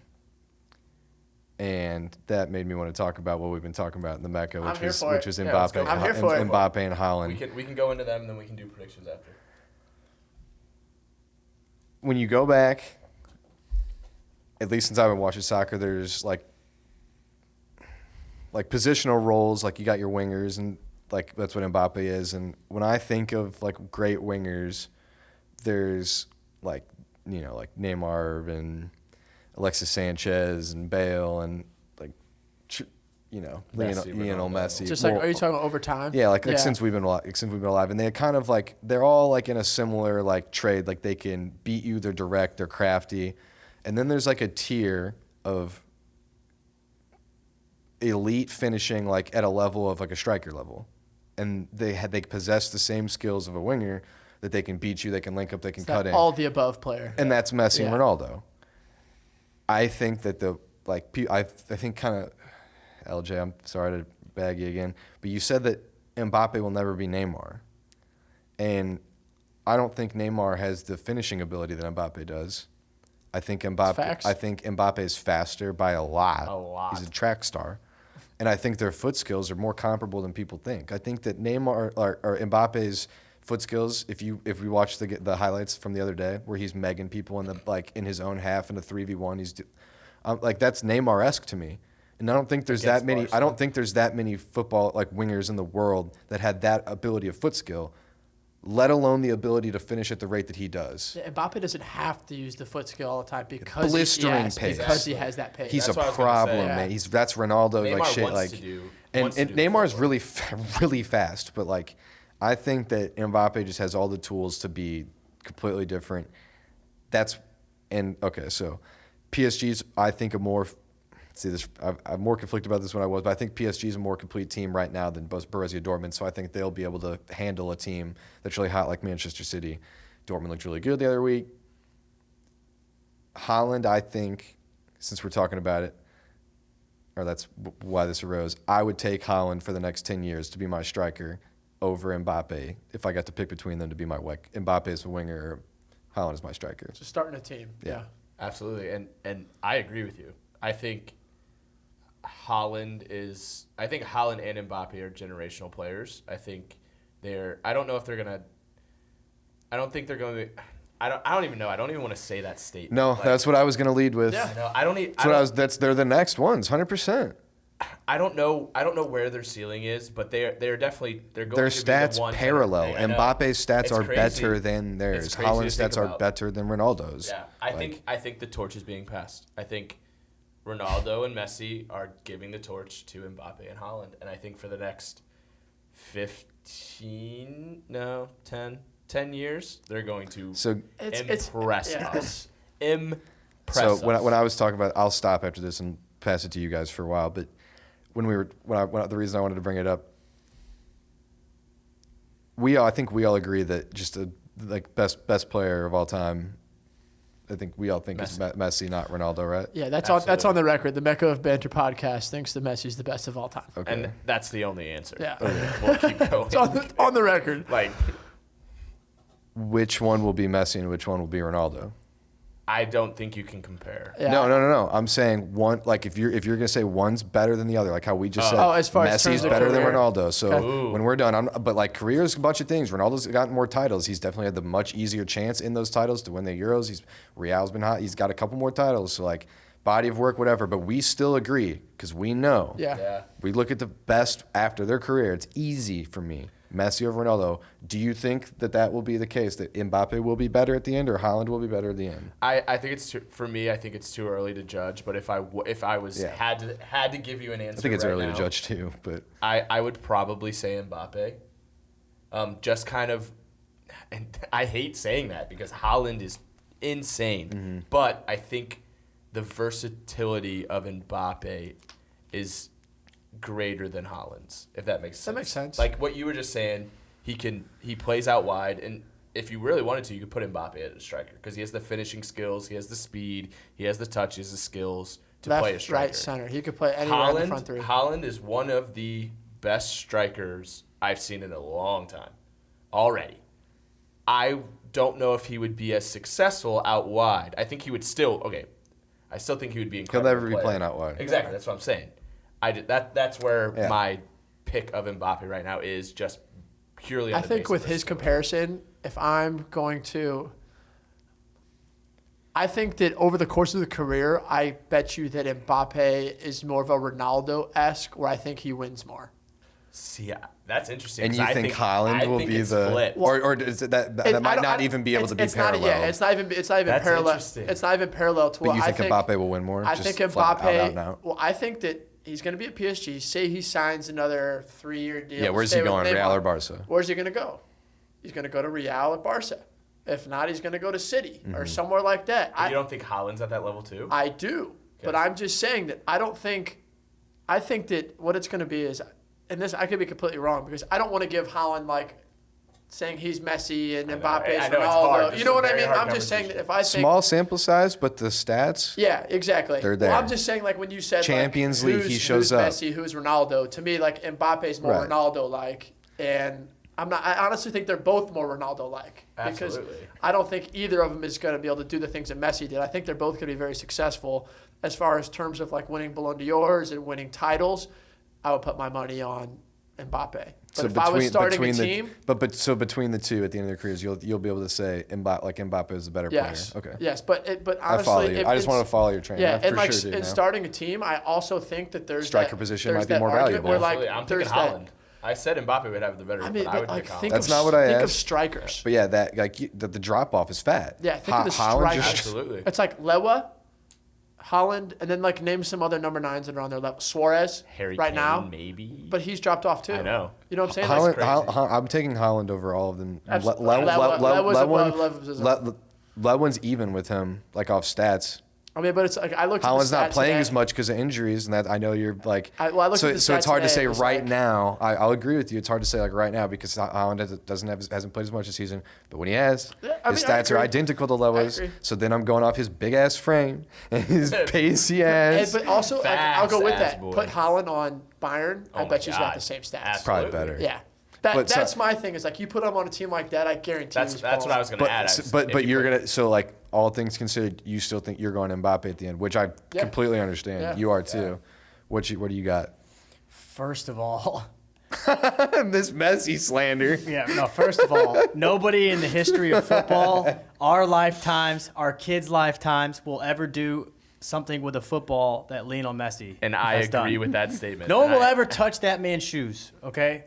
And that made me want to talk about what we've been talking about in the Mecca, I'm which here was for it. Yeah, let's go. I'm here for it. Mbappe and Haaland. We can go into them, and then we can do predictions after. When you go back, at least since I've been watching soccer, there's like positional roles, like you got your wingers, and like that's what Mbappe is. And when I think of like great wingers, there's like Neymar and Alexis Sanchez and Bale and Lionel Messi. Just like, are you talking about over time? Yeah, like since we've been alive, and they kind of like they're all like in a similar like trade. Like they can beat you, they're direct, they're crafty, and then there's like a tier of elite finishing like at a level of like a striker level, and they possess the same skills of a winger that they can beat you, they can link up, they can cut in. All the above player. And that's Messi and Yeah. Ronaldo. I think that I think kind of, LJ, I'm sorry to bag you again, but you said that Mbappe will never be Neymar. And I don't think Neymar has the finishing ability that Mbappe does. I think Mbappe is faster by a lot. A lot. He's a track star. And I think their foot skills are more comparable than people think. I think that Neymar or Mbappe's foot skills, if we watch the highlights from the other day where he's megging people in his own half in a 3v1, that's Neymar-esque to me. And I don't think there's that many. I don't think there's that many football like wingers in the world that had that ability of foot skill, let alone the ability to finish at the rate that he does. Yeah, Mbappe doesn't have to use the foot skill all the time because Blistering pace. because he has that pace. He's That's a what I was gonna problem, say. man. That's Ronaldo Neymar like shit wants like. to do- And wants to do the Neymar is footwork. really fast, but like I think that Mbappe just has all the tools to be completely different. So PSG's I think I'm more conflicted about this than I was, but I think PSG is a more complete team right now than both Borussia Dortmund. So I think they'll be able to handle a team that's really hot like Manchester City. Dortmund looked really good the other week. Haaland, I think, since we're talking about it, or that's why this arose, I would take Haaland for the next 10 years to be my striker over Mbappe if I got to pick between them to be my Mbappe is the winger or Haaland is my striker. Just starting a team. Yeah. Absolutely, and I agree with you. I think Haaland and Mbappe are generational players. I think I don't know if they're gonna. I don't think they're going to. I don't even know. I don't even want to say that statement. No, that's what I was going to lead with. Yeah. No, I don't. They're the next ones, 100%. I don't know where their ceiling is, but they're definitely going Their to be the stats ones parallel. I know. Mbappe's stats It's are crazy. better than theirs. It's crazy to Haaland's think stats are about. better than Ronaldo's. Yeah, I think the torch is being passed. I think Ronaldo and Messi are giving the torch to Mbappe and Haaland, and I think for the next 10 years, they're going to impress us. Impress us. So when I was talking about, I'll stop after this and pass it to you guys for a while. But the reason I wanted to bring it up, I think we all agree that just best player of all time. I think we all think Messi. it's Messi, not Ronaldo, right? Yeah, that's Absolutely. on the record. The Mecca of Banter Podcast thinks that Messi's the best of all time. Okay. And that's the only answer. Yeah. We'll keep going. It's on the record. Like, Which one will be Messi and which one will be Ronaldo? I don't think you can compare. Yeah. No. I'm saying one. Like if you're gonna say one's better than the other, like how we just said, as far as Messi's terms of better than career. Ronaldo. So Okay. when we're done, but like career's a bunch of things. Ronaldo's gotten more titles. He's definitely had the much easier chance in those titles to win the Euros. Real's been hot. He's got a couple more titles. So like body of work, whatever. But we still agree because we know. Yeah. We look at the best after their career. It's easy for me. Messi over Ronaldo. Do you think that will be the case, that Mbappe will be better at the end or Haaland will be better at the end? I think it's for me. I think it's too early to judge. But if I was Yeah. had to give you an answer, I think it's right early now, to judge too, but I would probably say Mbappe. Just kind of, and I hate saying that because Haaland is insane. But I think the versatility of Mbappe is greater than Haaland's, if that makes sense. That makes sense. Like what you were just saying, he plays out wide, and if you really wanted to, you could put Mbappe as a striker because he has the finishing skills, he has the speed, he has the touch, he has the skills to play a striker. Right, center. He could play anywhere in the front three. Haaland is one of the best strikers I've seen in a long time already. I don't know if he would be as successful out wide. I think he would still I still think he would be He'll incredible. never be playing out wide. Exactly, that's what I'm saying. That's where my pick of Mbappe right now is just purely on I the think basis with of his skill. comparison, if I'm going to, I think that over the course of the career, I bet you that Mbappe is more of a Ronaldo-esque, where I think he wins more. See, that's interesting. And 'cause you I think Haaland will be it's the flipped. or is it that might not even be able to be parallel? It's not even That's parallel. interesting. It's not even parallel to But what you I think Mbappe will win more? I Just think flat Mbappe. out and out? Well, I think that he's going to be at PSG. Say he signs another 3-year deal. Yeah, where's stay he with going? Neymar. Real or Barca? Where's he going to go? He's going to go to Real or Barca. If not, he's going to go to City or somewhere like that. You don't think Haaland's at that level too? I do, but I'm just saying that I don't think. I think that what it's going to be is, and this I could be completely wrong because I don't want to give Haaland like saying he's Messi and Mbappe is I know it's hard. Ronaldo. This You know is a what I very mean? hard I'm just saying that if I think Small sample size, but the stats. yeah, exactly. They're there. Well, I'm just saying, like, when you said Champions like, League, he shows who's up. Messi, who's Ronaldo? To me, like, Mbappe's more Right. Ronaldo-like, and I honestly think they're both more Ronaldo-like because Absolutely. I don't think either of them is going to be able to do the things that Messi did. I think they're both going to be very successful as far as terms of like winning Ballon d'Ors and winning titles. I would put my money on Mbappe. But if I was starting a team, so between the two at the end of their careers, you'll be able to say Mbappe is the better yes, player. Okay. yes, but I follow honestly, you. I just want to follow your train. Yeah, I and for like sure do in now. starting a team, I also think that there's Striker that, position there's might be that more argument valuable. Where, like, Absolutely. I'm there's thinking that- Haaland. I said Mbappe would have the better, I mean, but I would but like pick Haaland. think That's of, not what I think of asked. strikers. But yeah, the drop off is fat. Yeah, think of the Haaland strikers. just Absolutely. It's like Lewa, Haaland, and then like name some other number 9s that are on their level. Suarez, Harry right Kane, now, maybe. but he's dropped off too. I know. You know what I'm saying? Haaland, crazy. I'm taking Haaland over all of them. Absolutely. Lewa's Lewan's even with him, like off stats. I mean, but it's like I looked. at the Haaland's not stats playing today. as much because of injuries, and that I know you're like. I looked so at the so it's stats hard to today, say it was right like- now. I'll agree with you. It's hard to say like right now because Haaland hasn't played as much this season. But when he has, Yeah, I his mean, I stats are agree. identical to Lewa's. agree. So then I'm going off his big ass frame and his pacey And, ass. but also, like, I'll go with Fast that. boy. Put Haaland on Bayern. I Oh my bet you he's got God. the same stats. Absolutely. Probably better. Yeah, But so- that's my thing. Is like you put him on a team like that, I guarantee. That's he's what I was going to add. But you're gonna like all things considered, you still think you're going Mbappe at the end, which I Yeah. completely understand. Yeah. You are too. What do you got? First of all, This Messi slander. yeah, no, first of all, nobody in the history of football, our lifetimes, our kids' lifetimes, will ever do something with a football that Lionel Messi And I has agree done. with that statement. No one And will I- ever touch that man's shoes, okay?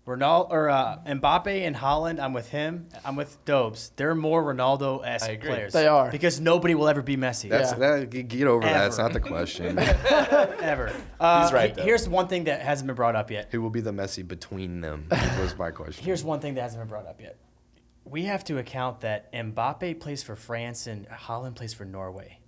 Ronaldo or Mbappe and Haaland, I'm with him. I'm with Dobes. They're more I Ronaldo-esque agree. players. They are. Because nobody will ever be Messi. Get over that. That's Ever. not the question. Ever. He's right, though. Here's one thing that hasn't been brought up yet. Who will be the Messi between them? Was my question. Here's one thing that hasn't been brought up yet. We have to account that Mbappe plays for France and Haaland plays for Norway.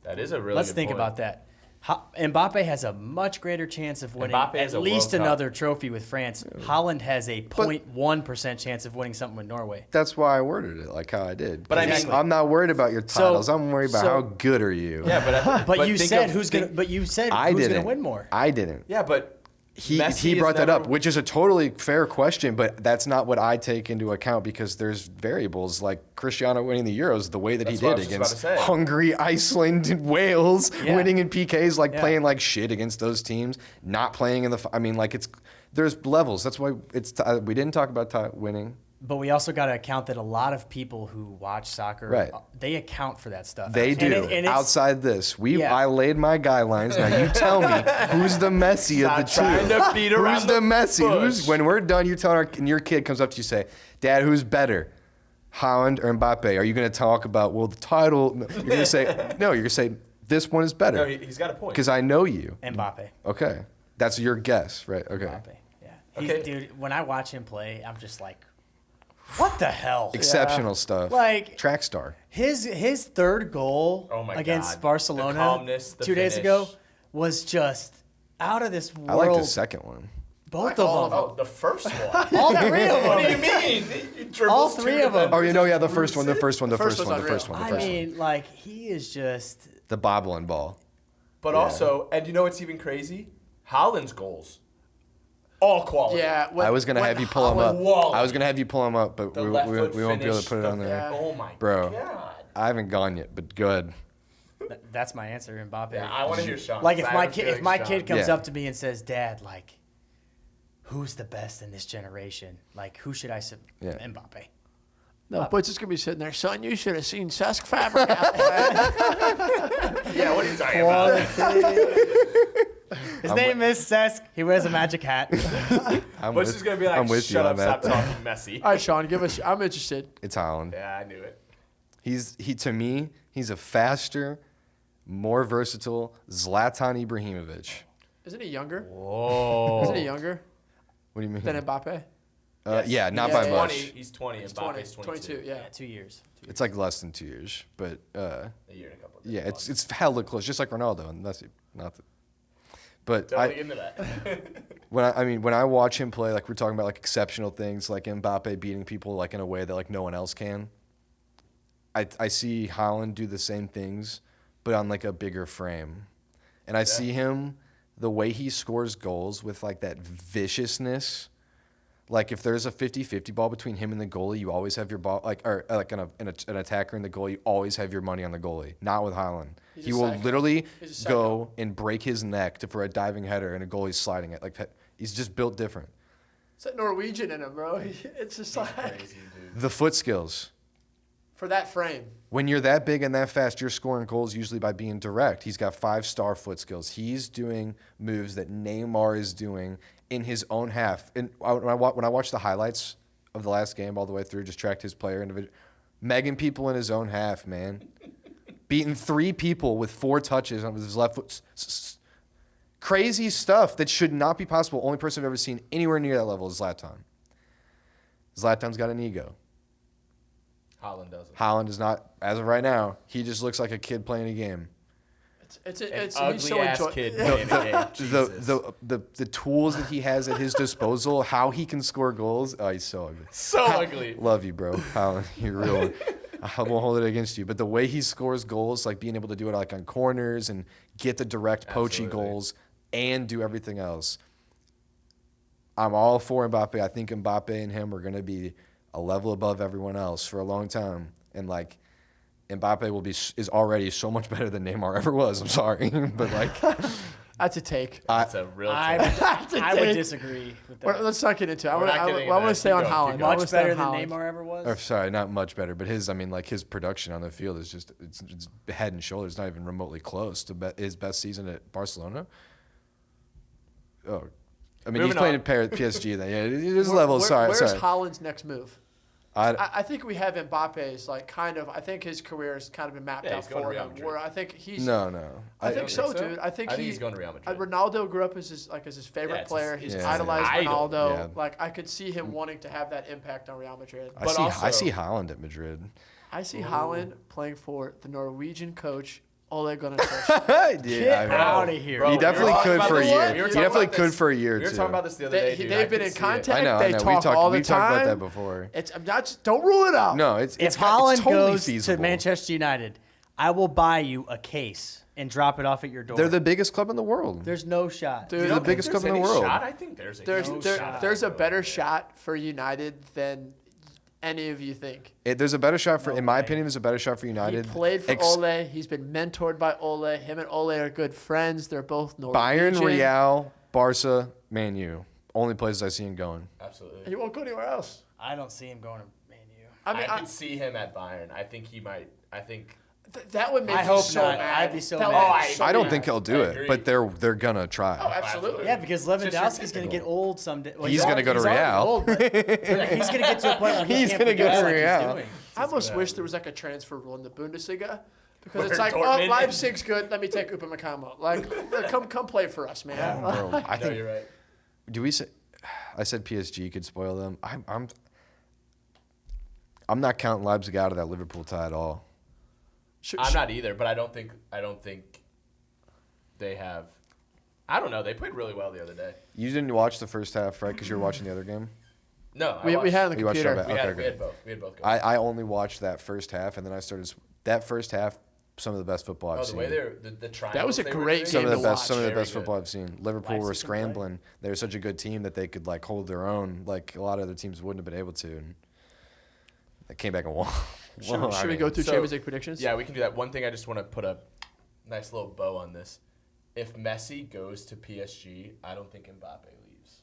That is a really Let's good think point. about that. Mbappe has a much greater chance of winning Mbappe has at a least World Cup. another trophy with France. Haaland has a 0.1% chance of winning something with Norway. That's why I worded it like how I did. But I Because mean- I'm not worried about your titles. So- I'm worried about so- how good are you. Yeah, But you think said of- who's gonna? But you said I who's didn't gonna win more? I didn't. Yeah, but He Messi brought is that up, never- which is a totally fair question, but that's not what I take into account because there's variables like Cristiano winning the Euros the way that That's he what I did was just against about to say. Hungary, Iceland, and Wales, Yeah. winning in PKs, like Yeah. playing like shit against those teams, not playing in the. I mean, like there's levels. That's why we didn't talk about winning. But we also got to account that a lot of people who watch soccer, Right. They account for that stuff. They do. And it's- Outside this, Yeah. I laid my guidelines. Now you tell me who's the Messi of the Stop trying two. to beat around Who's the the Messi? bush. When we're done, you tell and your kid comes up to you, say, "Dad, who's better, Haaland or Mbappe?" Are you going to talk about the title? No. You're going to say no. You're going to say this one is no, better he's got a point. because I know you. Mbappe. Okay, that's your guess, right? Okay. Mbappe. Yeah. Okay. Dude, when I watch him play, I'm just like, What the hell? Exceptional stuff. Like track star. His third goal against God. Barcelona The calmness, the 2 days finish. ago was just out of this world. I like the second one. Both of them. Oh, the first one. All three of them. What do you mean? You dribbled All three of them. Oh, you know, yeah, the first one. I mean, like, he is just. The bobbling ball. But also, and you know what's even crazy? Haaland's goals. All quality. Yeah. I was gonna have you pull him up. I was gonna have you pull him up, but The we left won't foot be able finish, to put it on there. Yeah. Oh my Bro. God. I haven't gone yet, but good. That's my answer, Mbappe. Yeah, I want to hear Sean. Like, if I my have a kid, feeling if my Sean- kid comes Yeah. up to me and says, "Dad, like, who's the best in this generation? Like, who should I sub?" Yeah. Mbappe. No, Butch is gonna be sitting there, son. You should have seen Cesc Fabregas. Yeah, what are you talking about? His name is Cesc. He wears a magic hat. I'm Butch is going to be like, I'm with shut you up, on that. stop talking, Messi. All right, Sean, give us. I'm interested. It's Haaland. Yeah, I knew it. To me, he's a faster, more versatile Zlatan Ibrahimovic. Isn't he younger? Whoa. Isn't he younger What do you mean? than Mbappe? Yeah, not Yeah, by yeah, much. He's 20, and Mbappe's 22. Yeah. Yeah, 2 years. It's like less than 2 years, but A year and a couple of days. yeah, it's hella close, just like Ronaldo and Messi. But Don't get into that. when I watch him play, like we're talking about like exceptional things, like Mbappe beating people like in a way that like no one else can. I see Haaland do the same things, but on like a bigger frame, and I see him the way he scores goals with like that viciousness. Like if there's a 50-50 ball between him and the goalie, you always have your ball an attacker and the goalie, you always have your money on the goalie. Not with Haaland. He's He a will psycho. literally He's a psycho. go and break his neck for a diving header and a goalie's sliding it. Like he's just built different. It's that Norwegian in him, bro. It's just like Crazy, dude. The foot skills. for that frame. When you're that big and that fast, you're scoring goals usually by being direct. He's got 5-star foot skills. He's doing moves that Neymar is doing in his own half. And when I watched the highlights of the last game all the way through, just tracked his player individual, megging people in his own half, man. Beating 3 people with 4 touches on his left foot. Crazy stuff that should not be possible. Only person I've ever seen anywhere near that level is Zlatan. Zlatan's got an ego. Haaland doesn't. Haaland is not, as of right now, he just looks like a kid playing a game. It's An he's so ugly ass enjoy- kid playing a game. Jesus. The tools that he has at his disposal, how he can score goals. Oh, he's so ugly. So ugly. Love you, bro. Haaland, you're real one. I won't hold it against you. But the way he scores goals, like being able to do it like on corners and get the direct poachy Absolutely. goals and do everything else. I'm all for Mbappe. I think Mbappe and him are going to be a level above everyone else for a long time. And like Mbappe is already so much better than Neymar ever was. I'm sorry, but like That's a take. That's a real I take. would disagree with that. Let's not get into it. I We're want not getting to into stay that. on Keep going, Haaland. keep I wanna Much stay on better than Haaland. Neymar ever was. or sorry, not much better, but his production on the field is just it's head and shoulders, not even remotely close to his best season at Barcelona. Oh, I mean, he's Moving playing on. at PSG. Then yeah, his level. Sorry. Where's Haaland's next move? I, I think we have Mbappe's like kind of. I think his career has kind of been mapped Yeah, out he's going to for Real him. Madrid. Where I think he's. no. I think don't so, think so. dude. I think he's going to Real Madrid. Ronaldo grew up as his favorite it's player. his- He's Yeah. idolized idol. Ronaldo. Yeah. Like I could see him wanting to have that impact on Real Madrid. I But see. I also- see Haaland at Madrid. I see Haaland playing for the Norwegian coach Ole Gunnar Solskjaer. Get out of here. He Bro, definitely we were could talking for a about year. this. We He were talking definitely about could this. for a year or We were two. talking about this the other day, dude. I They've been could in see it. contact. I know. They talk all the we time. talked about that before. I'm not. Don't rule it out. No, it's If Haaland totally goes feasible. to Manchester United, I will buy you a case and drop it off at your door. They're the biggest club in the world. There's no shot. Dude, You the don't think biggest there's club in the any world. Shot? I think there's a huge shot. There's a better shot for United than any of you think. There's a better shot for, No in my way. opinion, there's a better shot for United. He played for Ex- Ole. He's been mentored by Ole. Him and Ole are good friends. They're both Norwegian. Bayern, Real, Barca, Man U. Only places I see him going. Absolutely. He won't go anywhere else. I don't see him going to Man U. I mean, I could see him at Bayern. I think he might. I think. that would make I me hope so not. mad. I'd be so That would mad. make me so I don't mad. think he'll do I it, agree. but they're gonna try. Oh, absolutely. Yeah, because Just Lewandowski's going to get typical. old someday. Well, He's gonna go to already Real. old, but he's going to get to a point where He's can't gonna go produce to like he's Real. doing. I almost wish there was like a transfer rule in the Bundesliga. Because Where it's like, Dortmund- Leipzig's good. Let me take Upamecano. Like, come play for us, man. Bro, I No, think. you're right. Do we say? I said PSG could spoil them. I'm not counting Leipzig out of that Liverpool tie at all. I'm not either, but I don't think they have. I don't know. They played really well the other day. You didn't watch the first half, right? Because you were watching the other game. No, We had it on the You watched computer. it on We had Okay, both. We had both. Goals. I only watched that first half, and then I started that first half. Some of the best football I've the seen. way the triangles. That was a they were great doing, game to watch. Some of the Very best good. football I've seen. Liverpool were Leipzig can play. scrambling. They were such a good team that they could like hold their own, like a lot of other teams wouldn't have been able to. And they came back and won. Should we go through Champions League predictions? Yeah, we can do that. One thing I just want to put a nice little bow on this. If Messi goes to PSG, I don't think Mbappe leaves.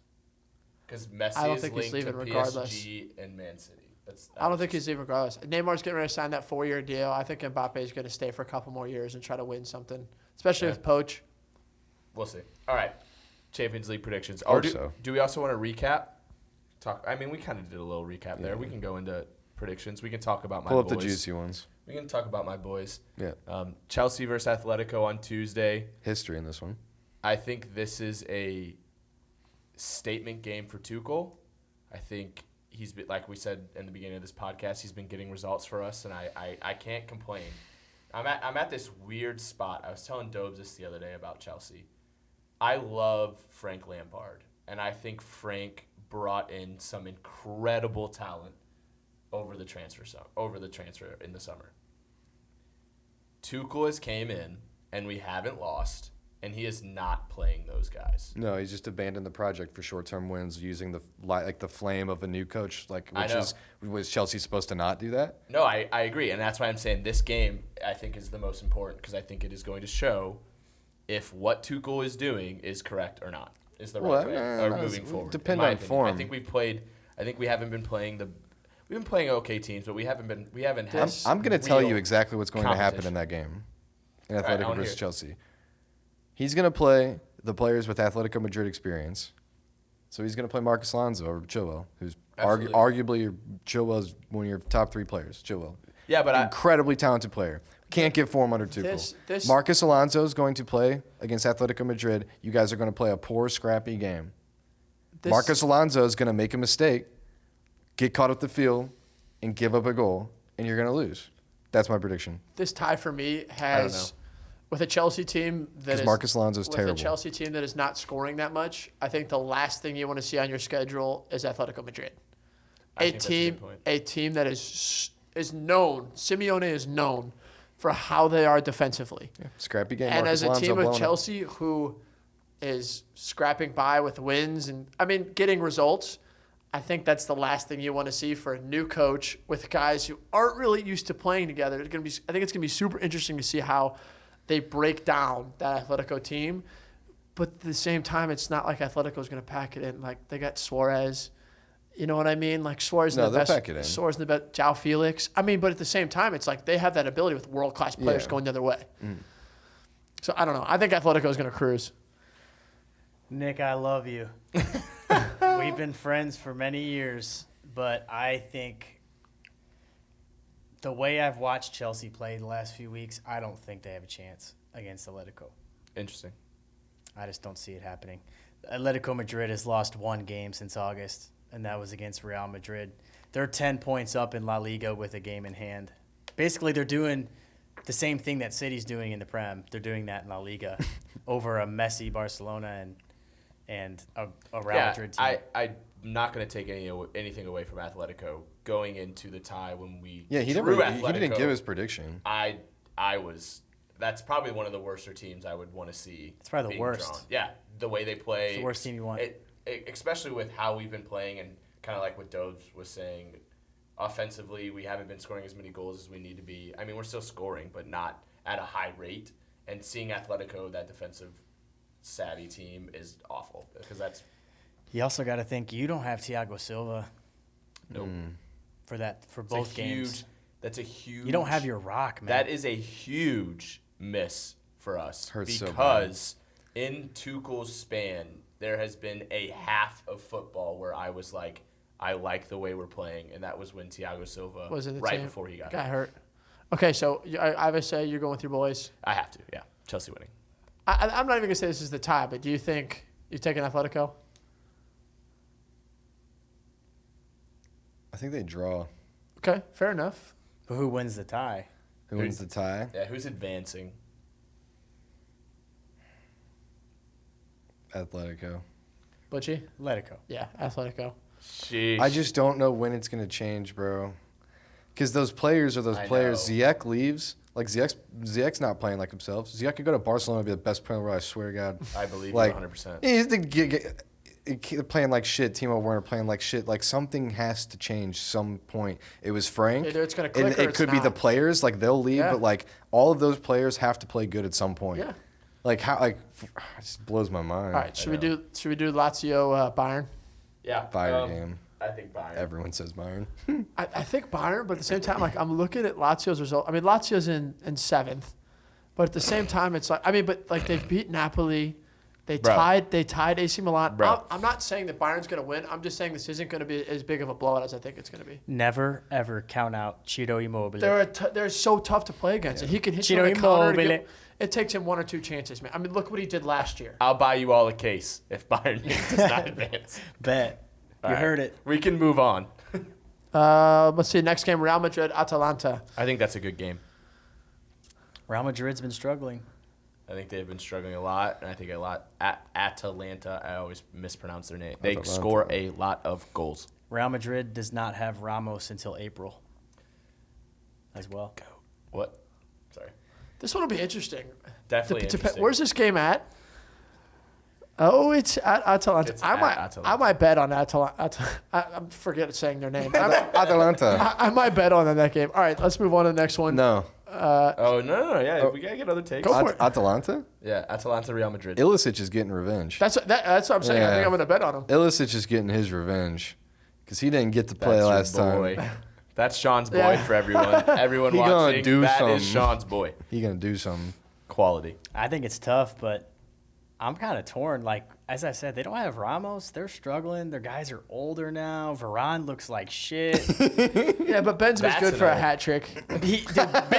Because Messi I don't is think he's linked to leaving regardless. PSG and Man City. I don't think he's leaving regardless. Neymar's getting ready to sign that 4-year deal. I think Mbappe is going to stay for a couple more years and try to win something, especially with Poach. We'll see. All right. Champions League predictions. Hope so. Do we also want to recap? I mean, we kind of did a little recap there. We can go into predictions. We can talk about my Pull boys. up the juicy ones. We can talk about my boys. Yeah. Chelsea versus Atletico on Tuesday. History in this one. I think this is a statement game for Tuchel. I think he's been, like we said in the beginning of this podcast, he's been getting results for us, and I can't complain. I'm at this weird spot. I was telling Dobes this the other day about Chelsea. I love Frank Lampard, and I think Frank brought in some incredible talent over the transfer in the summer. Tuchel has came in, and we haven't lost, and he is not playing those guys. No, he's just abandoned the project for short-term wins using the flame of a new coach. Was Chelsea supposed to not do that? No, I agree, and that's why I'm saying this game I think is the most important because I think it is going to show if what Tuchel is doing is correct or not. Is the right way or moving forward? Depend in my on opinion. form. I think we haven't been playing We've been playing okay teams, but we haven't had. I'm going to tell you real exactly what's going to happen competition. in that game. In right, I Atletico wanna versus hear it. Chelsea. He's going to play the players with Atletico Madrid experience. So he's going to play Marcus Alonso or Chilwell, who's Absolutely. arguably Chilwell's one of your top 3 players. Chilwell. Yeah, but Incredibly talented player. Can't get form under Tuchel. Marcus Alonso is going to play against Atletico Madrid. You guys are going to play a poor, scrappy game. Marcus Alonso is going to make a mistake, get caught up the field, and give up a goal, and you're going to lose. That's my prediction. This tie for me don't has, with a Chelsea team that is Marcus Alonso's with terrible. a Chelsea team that is not scoring that much. I think the last thing you want to see on your schedule is Atletico Madrid, I think that's a good point. a team that is known. Simeone is known for how they are defensively. Yeah, scrappy game. And Marcus as a Alonso team blowing of it. Chelsea who is scrapping by with wins and, getting results, I think that's the last thing you want to see for a new coach with guys who aren't really used to playing together. I think it's going to be super interesting to see how they break down that Atletico team. But at the same time, it's not like Atletico is going to pack it in. Like, they got Suarez. You know what I mean? Like, Suarez No, in the they'll best. pack it in. Suarez in the best. João Felix. But at the same time, it's like they have that ability with world-class players Yeah. going the other way. So, I don't know. I think Atletico is going to cruise. Nick, I love you. We've been friends for many years, but I think the way I've watched Chelsea play the last few weeks, I don't think they have a chance against Atletico. Interesting. I just don't see it happening. Atletico Madrid has lost one game since August, and that was against Real Madrid. They're 10 points up in La Liga with a game in hand. Basically, they're doing the same thing that City's doing in the Prem. They're doing that in La Liga over a messy Barcelona and a Real Madrid team. I'm not going to take anything away from Atletico going into the tie when we Yeah, he drew didn't Atletico. give his prediction. That's probably one of the worser teams I would want to see. It's probably the being worst. drawn. Yeah, the way they play. It's the worst team you want. Especially with how we've been playing and kind of like what Dobes was saying. Offensively, we haven't been scoring as many goals as we need to be. We're still scoring, but not at a high rate. And seeing Atletico, that defensive savvy team, is awful because that's You also got to think you don't have Thiago Silva nope. for both games. That's a huge. You don't have your rock, man. That is a huge miss for us Hurts so bad. because in Tuchel's span, there has been a half of football where I was like, I like the way we're playing, and that was when Thiago Silva Was it the right team? before he got Got hurt. Okay, so I would say you're going with your boys. I have to, yeah. Chelsea winning. I'm not even going to say this is the tie, but do you think you're taking Atletico? I think they draw. Okay, fair enough. But who wins the tie? Who wins the tie? Yeah, who's advancing? Atletico. Butchie? Let it go. Yeah, Atletico. Sheesh. I just don't know when it's going to change, bro. Because those players are those I players. know. Ziyech leaves. Like, Ziyech's not playing like himself. Ziyech could go to Barcelona and be the best player in the world, I swear to God. I believe Like, you 100%. He's playing like shit. Timo Werner playing like shit. Like, something has to change some point. It was Frank. Either it's gonna click and or it it's could be the not. players. Like, they'll leave. Yeah. But, like, all of those players have to play good at some point. Yeah. Like, how, like, it just blows my mind. All right, should we do Lazio Bayern? Yeah. Bayern game. I think Bayern. Everyone says Bayern. I think Bayern, but at the same time, like I'm looking at Lazio's result. I mean, Lazio's in seventh, but at the same time, it's like but they've beat Napoli, they Bro. tied AC Milan. Bro. I'm not saying that Bayern's gonna win. I'm just saying this isn't gonna be as big of a blowout as I think it's gonna be. Never ever count out Ciro Immobile. They're so tough to play against. And he can hit you Ciro on a counter. To Immobile. get, it takes him 1 or 2 chances, man. I mean, look what he did last year. I'll buy you all a case if Bayern does not advance. Bet. All You right. heard it. We can move on. Let's see. Next game, Real Madrid, Atalanta. I think that's a good game. Real Madrid's been struggling. I think they've been struggling a lot, and I think a lot. Atalanta, I always mispronounce their name. They Atalanta. score a lot of goals. Real Madrid does not have Ramos until April as well. What? Sorry. This one will be interesting. Definitely interesting. Where's this game at? Oh, it's at Atalanta. It's I at might Atalanta. I might bet on Atalanta. I forget saying their name. Atalanta. I might bet on that game. All right, let's move on to the next one. No. Oh, no. Yeah, we got to get other takes. Go for it. Atalanta? Yeah, Atalanta, Real Madrid. Ilicic is getting revenge. That's what I'm saying. I Yeah. think I'm going to bet on him. Ilicic is getting his revenge because he didn't get to play That's last your time. boy. That's Sean's boy Yeah. for everyone. Everyone He gonna watching, do that is something. Sean's boy. He gonna do something. Quality. I think it's tough, but I'm kind of torn. Like, as I said, they don't have Ramos. They're struggling. Their guys are older now. Varane looks like shit. Yeah, but Benzema's That's good for a another- hat trick. Big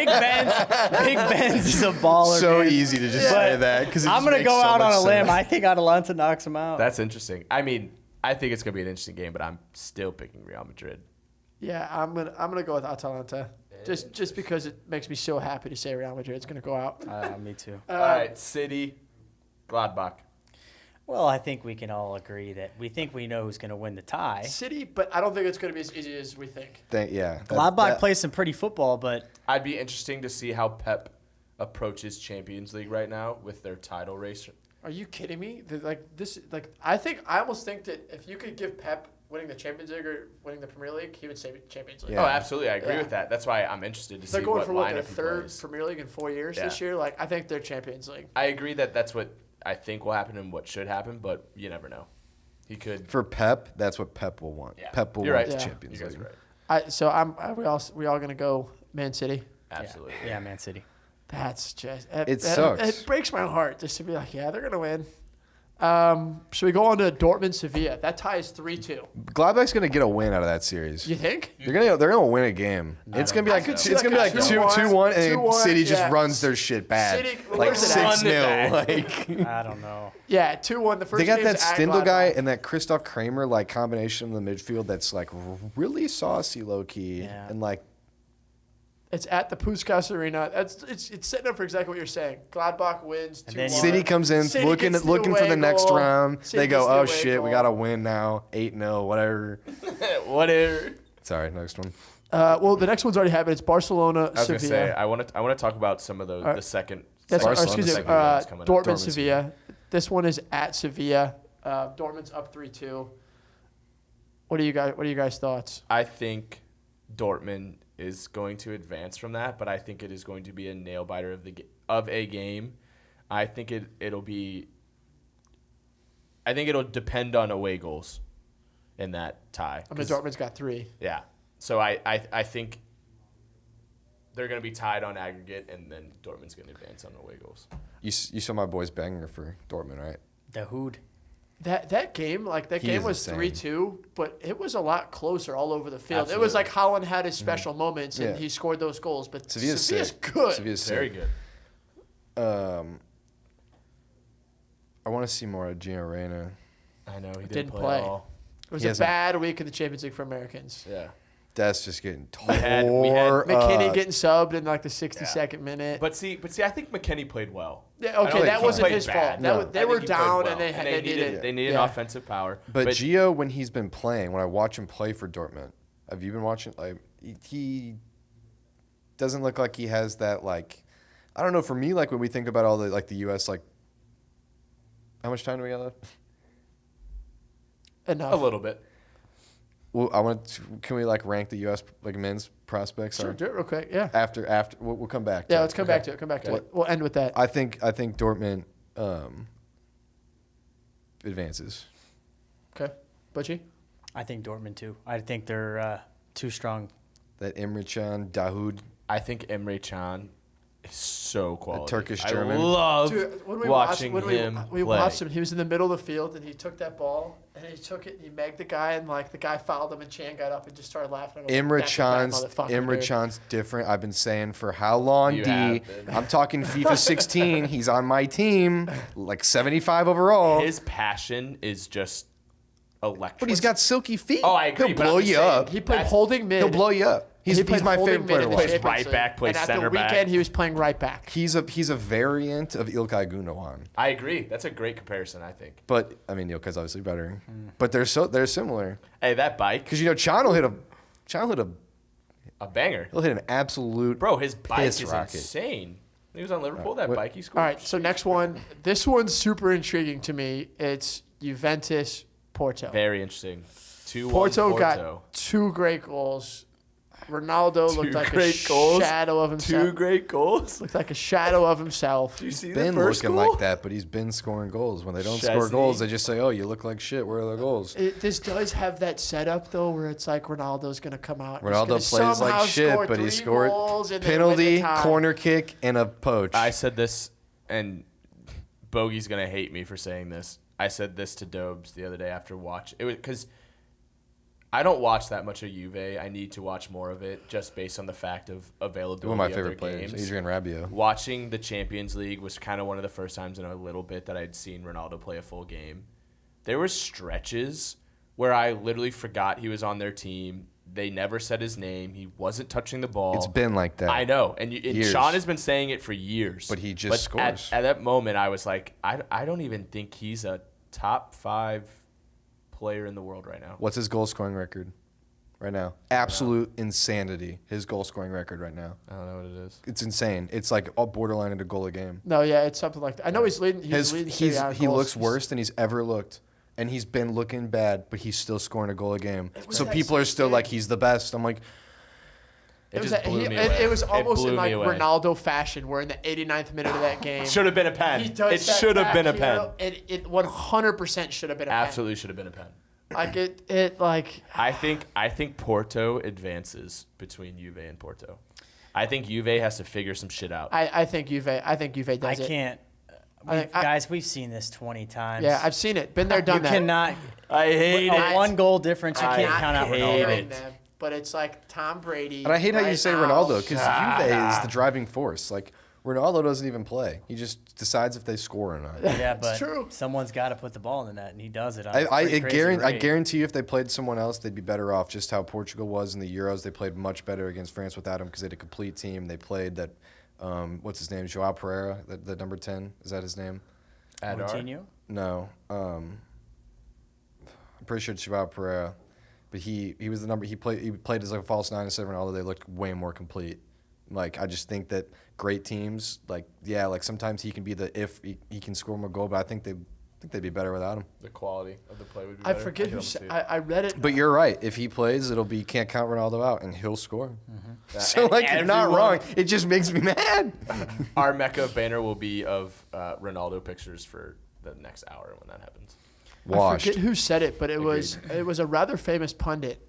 Ben's is a baller. So man. easy to just But say that because I'm gonna go out on a limb. I think Atalanta knocks them out. That's interesting. I mean, I think it's going to be an interesting game, but I'm still picking Real Madrid. Yeah, I'm gonna go with Atalanta. Just because it makes me so happy to say Real Madrid's gonna go out. Me too. All right, City, Gladbach. Well, I think we can all agree that we think we know who's going to win the tie. City, but I don't think it's gonna be as easy as we think. Gladbach plays some pretty football, but I'd be interesting to see how Pep approaches Champions League right now with their title race. Are you kidding me? I almost think that if you could give Pep winning the Champions League or winning the Premier League, he would say Champions League. Yeah. Oh, absolutely. I agree Yeah. with that. That's why I'm interested to see They're going what for lineup their he third plays. Premier League in 4 years this Yeah. year. Like I think they're Champions League. I agree that that's what I think will happen and what should happen, but you never know. He could. For Pep, that's what Pep will want. Yeah. Pep will You're want right. the Yeah. Champions You guys League. are right. We all gonna go Man City. Absolutely. yeah, Man City. That's just It sucks. It breaks my heart just to be like, yeah, they're gonna win. Should we go on to Dortmund Sevilla? That tie is 3-2. Gladbach's gonna get a win out of that series. You think? They're gonna win a game. It's gonna be like I could see it's like gonna be a like 2-1, and then 2-1, City just yeah. runs their shit bad, City- like where's it at? 6-0. Like I don't know. Yeah, 2-1. The first they got game's that at Stindl Gladbach. guy and that Christoph Kramer like combination in the midfield that's like really saucy, low key, Yeah. and like It's at the Puskas Arena. It's setting up for exactly what you're saying. Gladbach wins 2-1. And then City comes in City looking gets the for away the next goal. round. City They go, gets the oh away shit, we goal. gotta win now, 8-0, whatever. Whatever. Sorry, next one. Well, the next one's already happened. It's Barcelona I was going to say, Sevilla. I want to talk about some of those, right. the second. That's Barcelona, excuse me. second games coming up. Dortmund Dortmund, Sevilla. This one is at Sevilla. Dortmund's up 3-2. What are you guys' thoughts? I think Dortmund is going to advance from that, but I think it is going to be a nail biter of a game. I think it'll depend on away goals in that tie. I mean, 'Cause- Dortmund's got 3. Yeah. So I think they're going to be tied on aggregate, and then Dortmund's going to advance on away goals. You saw my boy's banger for Dortmund, right? The Hood. That game, He game is was insane. 3-2, but it was a lot closer all over the field. It Absolutely. was like Haaland had his special moments and Yeah. he scored those goals. But Sevilla's Sevilla's sick. good. Sevilla's Very sick. good. I want to see more of Gio Reyna. I know he Didn't didn't play. play at all. It was He a hasn't- bad week in the Champions League for Americans. Yeah. That's just getting We had McKinney getting subbed in like the 62nd minute. But see, I think McKinney played well. Yeah, I don't okay, think that he wasn't played his bad. fault. They I were think he played down well. and they needed an offensive power. But Gio, when he's been playing, when I watch him play for Dortmund, have you been watching? Like, he doesn't look like he has that, like, I don't know. For me, like when we think about all the like the U.S. like, how much time do we got left? Enough. A little bit. Well, can we like rank the U.S. like men's prospects? Sure, do it real quick. Yeah. After we'll come back. Yeah, let's come back to it. Come back to it. We'll end with that. I think Dortmund advances. Okay, Butchie. I think Dortmund too. I think they're too strong. That Emre Can, Dahoud. I think Emre Can is so quality. Turkish-German. I love When watching we him we play. watched him. He was in the middle of the field and he took that ball and he took it and he megged the guy and like the guy fouled him and Chan got up and just started laughing. Emre Can's different. I've been saying for how long, You D? have been. I'm talking FIFA 16. He's on my team, like 75 overall. His passion is just electric. But he's got silky feet. Oh, I agree, He'll but I'm blow just you saying, up. He played That's- holding mid. He'll blow you up. He's played my holding favorite mid player in to the watch. Plays Champions right back, League. plays and center at the back. weekend he was playing right back. He's a variant of İlkay Gundogan. I agree. That's a great comparison, I think. But I mean, İlkay's obviously better. But they're similar. Hey, that bike, Because Can will hit a banger. he'll hit an absolute Bro, his bike piss is rocket. insane. He was on Liverpool, that what- bike he scored. All right, so next one. This one's super intriguing to me. It's Juventus Porto. Very interesting. 2-1 Porto got 2 great goals. Ronaldo looked like a shadow of himself. 2 great goals. Looked like a shadow of himself. Do you see been the first looking goal? like that, but he's been scoring goals. When they don't score Chesney. goals, they just say, "Oh, you look like shit. Where are the goals?" This does have that setup though, where it's like Ronaldo's gonna come out. and he's Ronaldo gonna plays somehow like shit, score but he 3 scored goals and then win the penalty, tie. corner kick, and a poach. I said this, and Bogey's going to hate me for saying this. I said this to Dobes the other day after watch. It was because I don't watch that much of Juve. I need to watch more of it just based on the fact of availability One of my of favorite their players, games. Adrian Rabiot. Watching the Champions League was kind of one of the first times in a little bit that I'd seen Ronaldo play a full game. There were stretches where I literally forgot he was on their team. They never said his name. He wasn't touching the ball. It's been like that. I know. And Years. Sean has been saying it for years. But he just scores. At that moment, I was like, I don't even think he's a top 5 player in the world right now. What's his goal scoring record right now? Absolute insanity. His goal scoring record right now. I don't know what it is. It's insane. It's like all borderline at a goal a game. No, yeah, it's something like that. I know he's leading. He's leading Serie A He goals. looks worse than he's ever looked. And he's been looking bad, but he's still scoring a goal a game. was So that people are same still game. like, he's the best. I'm like, It was, just blew me away. it was almost blew in like me away. Ronaldo fashion, where in the 89th minute of that game, Should have been a pen. he does It that should have back been a heel, pen. and it 100% should have been a pen. Absolutely should have been a pen. Like it like I think Porto advances between Juve and Porto. I think Juve has to figure some shit out. I think Juve does I it. can't. I- Guys, we've seen this 20 times. Yeah, I've seen it. Been there, done You that. cannot. I hate A it. 1 goal difference. You I can't count out hate Ronaldo. it. Them, but it's like Tom Brady. and I hate how you right say now. Ronaldo because Juve is the driving force. Like, Ronaldo doesn't even play. He just decides if they score or not. Yeah, but true. someone's got to put the ball in the net, and he does it. On I a pretty crazy I rate. guarantee you if they played someone else, they'd be better off. Just how Portugal was in the Euros. They played much better against France without him because they had a complete team. They played that, what's his name? Joao Pereira, the number 10. Is that his name? Adar. Coutinho? No. I'm pretty sure it's Joao Pereira. But he was the number. He played as like a false 9 instead of Ronaldo. They looked way more complete. Like, I just think that great teams, like sometimes he can be he can score more goal, but I think they'd be better without him. The quality of the play would be I better. forget can who almost said. see it. I read it. But you're right. If he plays, it'll be can't count Ronaldo out, and he'll score. So And like, you're not everyone- wrong. It just makes me mad. Our Mecca of Banter will be of Ronaldo pictures for the next hour when that happens. I Washed. forget who said it, but it was a rather famous pundit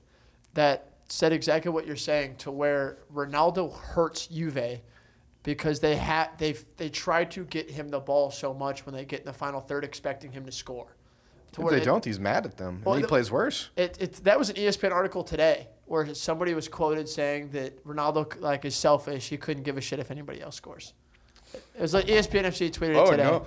that said exactly what you're saying, to where Ronaldo hurts Juve because they try to get him the ball so much when they get in the final third, expecting him to score. To If where they don't, he's mad at them. Well, And he plays worse. That was an ESPN article today where somebody was quoted saying that Ronaldo like is selfish. He couldn't give a shit if anybody else scores. It was like ESPN FC tweeted it today.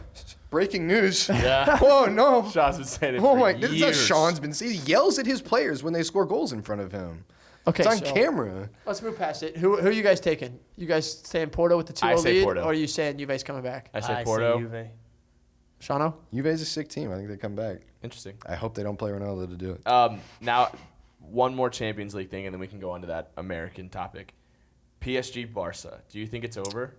Breaking news. Yeah. Oh, no. Sean's been saying it Oh, for my. years. This is what Sean's been saying. He yells at his players when they score goals in front of him. Okay, It's on so camera. let's move past it. Who are you guys taking? You guys saying Porto with the 2-0 I say lead, Porto. or are you saying Juve's coming back? I say I Porto. say Juve. Shano? Juve's a sick team. I think they come back. Interesting. I hope they don't play Ronaldo to do it. Now, one more Champions League thing, and then we can go on to that American topic. PSG Barca. Do you think it's over?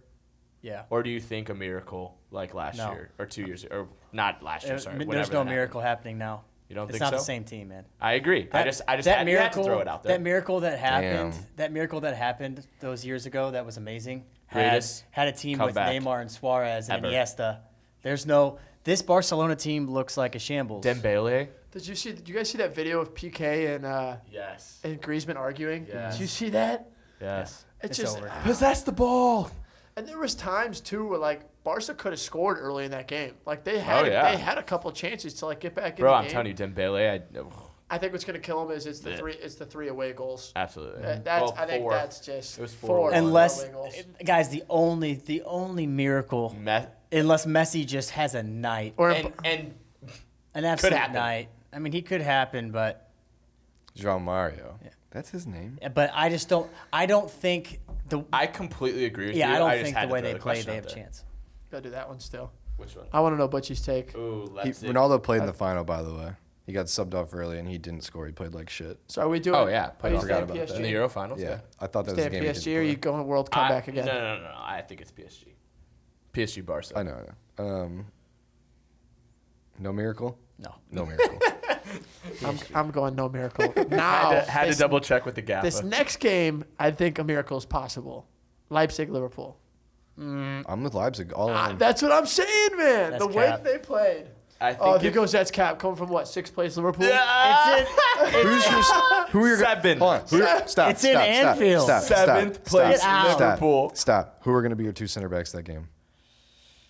Yeah. Or do you think a miracle like last No. year or 2 years or not last year? Sorry, There's whenever no that miracle happening now. You don't It's think not so? the same team, man. I agree. I just that had, you had miracle, to throw it out there. That miracle that happened. Damn. That miracle that happened those years ago. That was amazing. Greatest Had a team with comeback Neymar and Suarez and ever. Iniesta. This Barcelona team looks like a shambles. Dembele. Did you guys see that video of PK Yes. and Griezmann arguing? Yes. Did you see that? Yes. It's just over. Possess the ball. And there was times too where like Barca could have scored early in that game. Like they had yeah. they had a couple of chances to like get back in Bro, the I'm game. telling you, Dembele. I think what's gonna kill him is it's the Yeah. three away goals. Absolutely. I think 4. that's just It was 4 4-1. Unless, away goals. guys, the only miracle, unless Messi just has a night, Or and an absolute happen. night. I mean, he could happen, but João Mario. That's his name. I just don't. I don't think the. I completely agree with you. Yeah, I don't just think had the to way throw they the play, question they out have a there. chance. gotta do that one still. Which one? I want to know Butchie's take. Ooh, Leipzig. Ronaldo played in the final, by the way. He got subbed off early and he didn't score. He played like shit. So are we doing? Oh, yeah. Are you I forgot staying about PSG? In the Euro finals? Yeah, I thought that was Stay the at game. PSG or are you going World Comeback again? No. I think it's PSG. PSG Barca. I know. No miracle. No. No miracle. I'm going no miracle. Now Had to double check with the gap. this next game, I think a miracle is possible. Leipzig, Liverpool. I'm with Leipzig all in. That's what I'm saying, man. That's the way cap. that they played. I think Oh, there goes that's cap coming from what? 6th place Liverpool. Who are your Seven. Hold on. Stop. It's in Anfield. Stop. Seventh place Get out. Liverpool. Stop. Who are going to be your 2 center backs that game?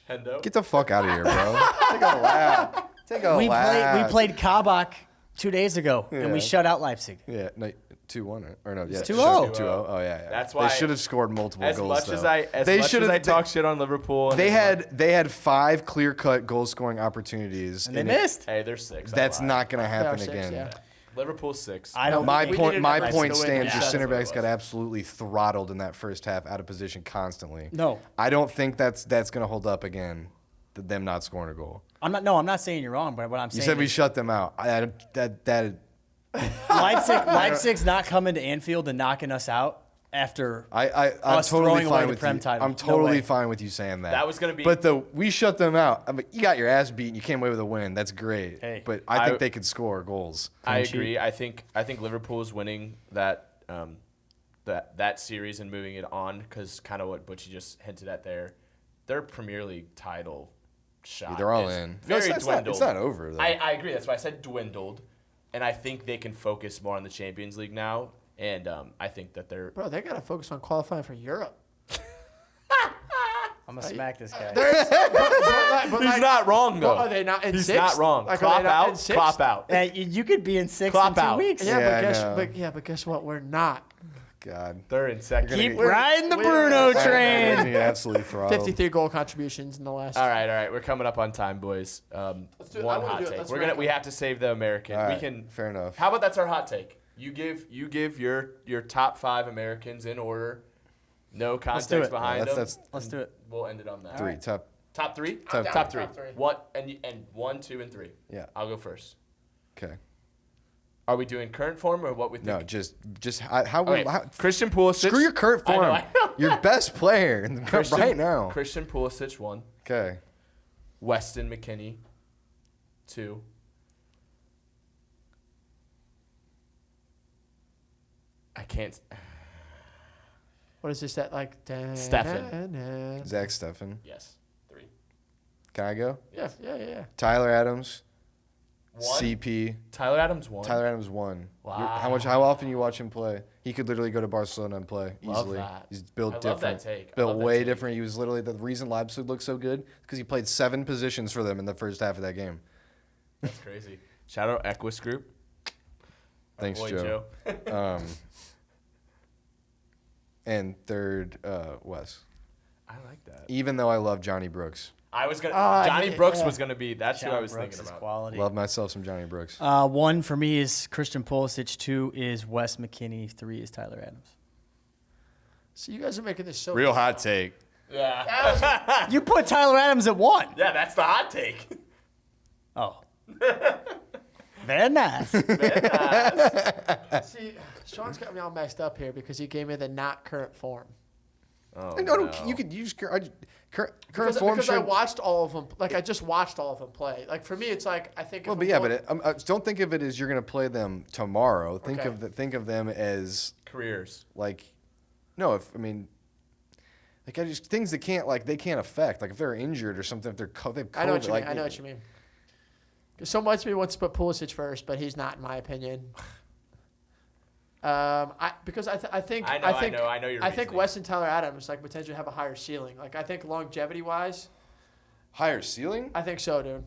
Hendo. Get the fuck out of here, bro. Take a lap. Take a We lap. played Kabak 2 days ago, and we Yeah. shut out Leipzig. Yeah, no, 2-1 or no? Yeah, 2-0. 2-0. Oh yeah. That's why- they should have scored multiple As goals. much though. as I should've- talk shit on Liverpool, and They as had 5 clear-cut goal-scoring opportunities, And they it- missed. hey, they're 6. I That's lied. not going to happen They are 6, again. yeah. Liverpool's 6. I don't. My We point. needed My Leipzig point to win. stands. Yeah, Your that's center what it backs got was. absolutely throttled in that first half, out of position constantly. No. I don't think that's going to hold up again. Them not scoring a goal. I'm not. No, I'm not saying you're wrong, but what I'm You saying said we is shut them out. Leipzig's not coming to Anfield and knocking us out after. I'm Us totally throwing away fine the with Prem you. title. I'm No totally way. fine with you saying that. That was gonna be- But we shut them out. I mean, you got your ass beat and you came away with a win. That's great. Hey. But I think they could score goals. I Clean agree. I think Liverpool is winning that that series and moving it on because kind of what Butchie just hinted at there. Their Premier League title shot. They're all is in. Very It's dwindled. not over though. I agree. That's why I said dwindled, and I think they can focus more on the Champions League now. And I think that they're Bro, they gotta focus on qualifying for Europe. I'm gonna smack this guy. But he's not wrong though. Are they not in He's 6th? not wrong. Like, are they Clop not in out. 6th? Clop out. Hey, you could be in 6 Clop in 2 out. weeks. Yeah, Yeah, I but know. guess what? We're not. God. They're in second. Keep We're- riding the we're- Bruno we're- train. Getting absolutely throttled. 53 goal contributions in the last. All right. We're coming up on time, boys. do it. I One wanna hot do it. take. Let's We're rank gonna. We them. have to save the American. All We right, can. fair enough. How about that's our hot take? You give your top 5 Americans in order. No do context it. behind them. That's Let's do it. We'll end it on that. 3 top. Top 3. Top- Top 3. top three. One and 1, 2, and 3. Yeah. I'll go first. Okay. Are we doing current form or what we think? No, just how Okay, Christian Pulisic. screw your current I know, form. I know. Your best player Christian, right now. Christian Pulisic 1. Okay. Weston McKennie 2. I can't. What is this? That like? Steffen. Zach Steffen. Yes. 3. Can I go? Yeah. Tyler Adams. 1. CP. Tyler Adams 1. Tyler Adams 1. Wow. How often you watch him play? He could literally go to Barcelona and play Love easily. that. He's built I love different. that take. I Built love that way take. different. He was literally the reason Leipzig looked so good because he played 7 positions for them in the first half of that game. That's crazy. Shout out Equus Group. Our Thanks, boy Joe. And third, Wes. I like that. Even though I love Johnny Brooks, I was gonna. Johnny Brooks yeah. was gonna be. That's who I was Brooks thinking is about. quality. Love myself some Johnny Brooks. 1 for me is Christian Pulisic. 2 is Wes McKinney. 3 is Tyler Adams. So you guys are making this so Real hot take. Yeah. You put Tyler Adams at 1. Yeah, that's the hot take. Oh. Very nice. See, Sean's got me all messed up here because he gave me the not current form. Oh, No, you could use current form. Because I watched all of them. Like I just watched all of them play. Like for me, it's like I think. Well, but yeah, but don't think of it as you're going to play them tomorrow. Think of them as careers. like, no, like I just things that they can't affect. Like if they're injured or something, if they've COVID. I know what you mean. I know what you mean. So much of me wants to put Pulisic first, but he's not in my opinion. Because I think I know your I think reasoning. Wes and Tyler Adams like potentially have a higher ceiling. Like I think longevity wise, Higher ceiling? I think so, dude.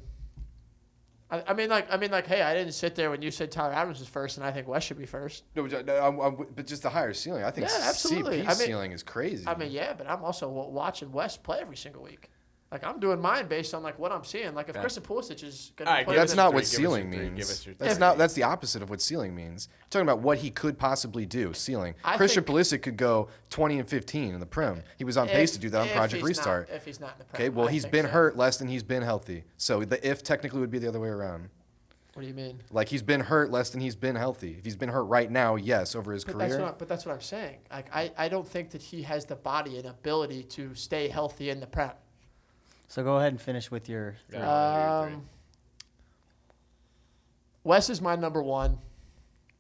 I mean, hey, I didn't sit there when you said Tyler Adams was first, and I think Wes should be first. No, but just the higher ceiling. I think Yeah, absolutely. CP's ceiling is crazy. I mean, yeah, but I'm also watching Wes play every single week. Like I'm doing mine based on like what I'm seeing. Like if Christian Pulisic is going to play, that's not what Give us your ceiling three. means. Give us your That's three. not. That's the opposite of what ceiling means. You're talking about what he could possibly do. Ceiling. I Christian think- Pulisic could go 20 and 15 in the Prem. He was on pace to do that on Project Restart. If he's not in the Prem, Okay. Well, I he's think been so. hurt less than he's been healthy. So the if technically would be the other way around. What do you mean? Like he's been hurt less than he's been healthy. If he's been hurt right now, yes, over his career. But that's what I'm saying. Like I don't think that he has the body and ability to stay healthy in the Prem. So go ahead and finish with your. Wes is my number one.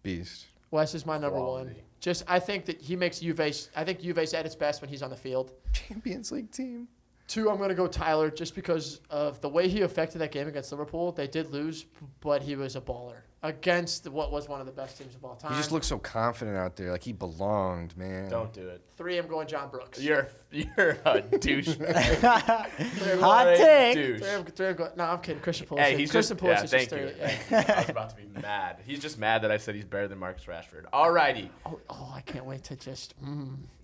Beast. Wes is my number one. Quality. Just I think that he makes Juve's. I think Juve's at its best when he's on the field. Champions League team. 2, I'm going to go Tyler just because of the way he affected that game against Liverpool. They did lose, but he was a baller against what was one of the best teams of all time. He just looked so confident out there, like he belonged, man. Don't do it. 3, I'm going John Brooks. You're a douchebag. Hot take. Douche. 3, I'm going. No, I'm kidding. Christian Pulisic. Hey, he's Christian just. Yeah, Pulisic is thank 3. you. Yeah. I was about to be mad. He's just mad that I said he's better than Marcus Rashford. Alrighty, Oh, I can't wait to just.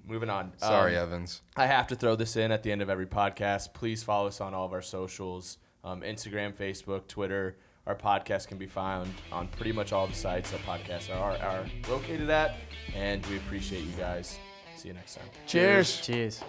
moving on. Sorry, Evans. I have to throw this in at the end of every podcast. Please follow us on all of our socials, Instagram, Facebook, Twitter. Our podcast can be found on pretty much all the sites that podcasts are located at, and we appreciate you guys. See you next time. Cheers. Cheers.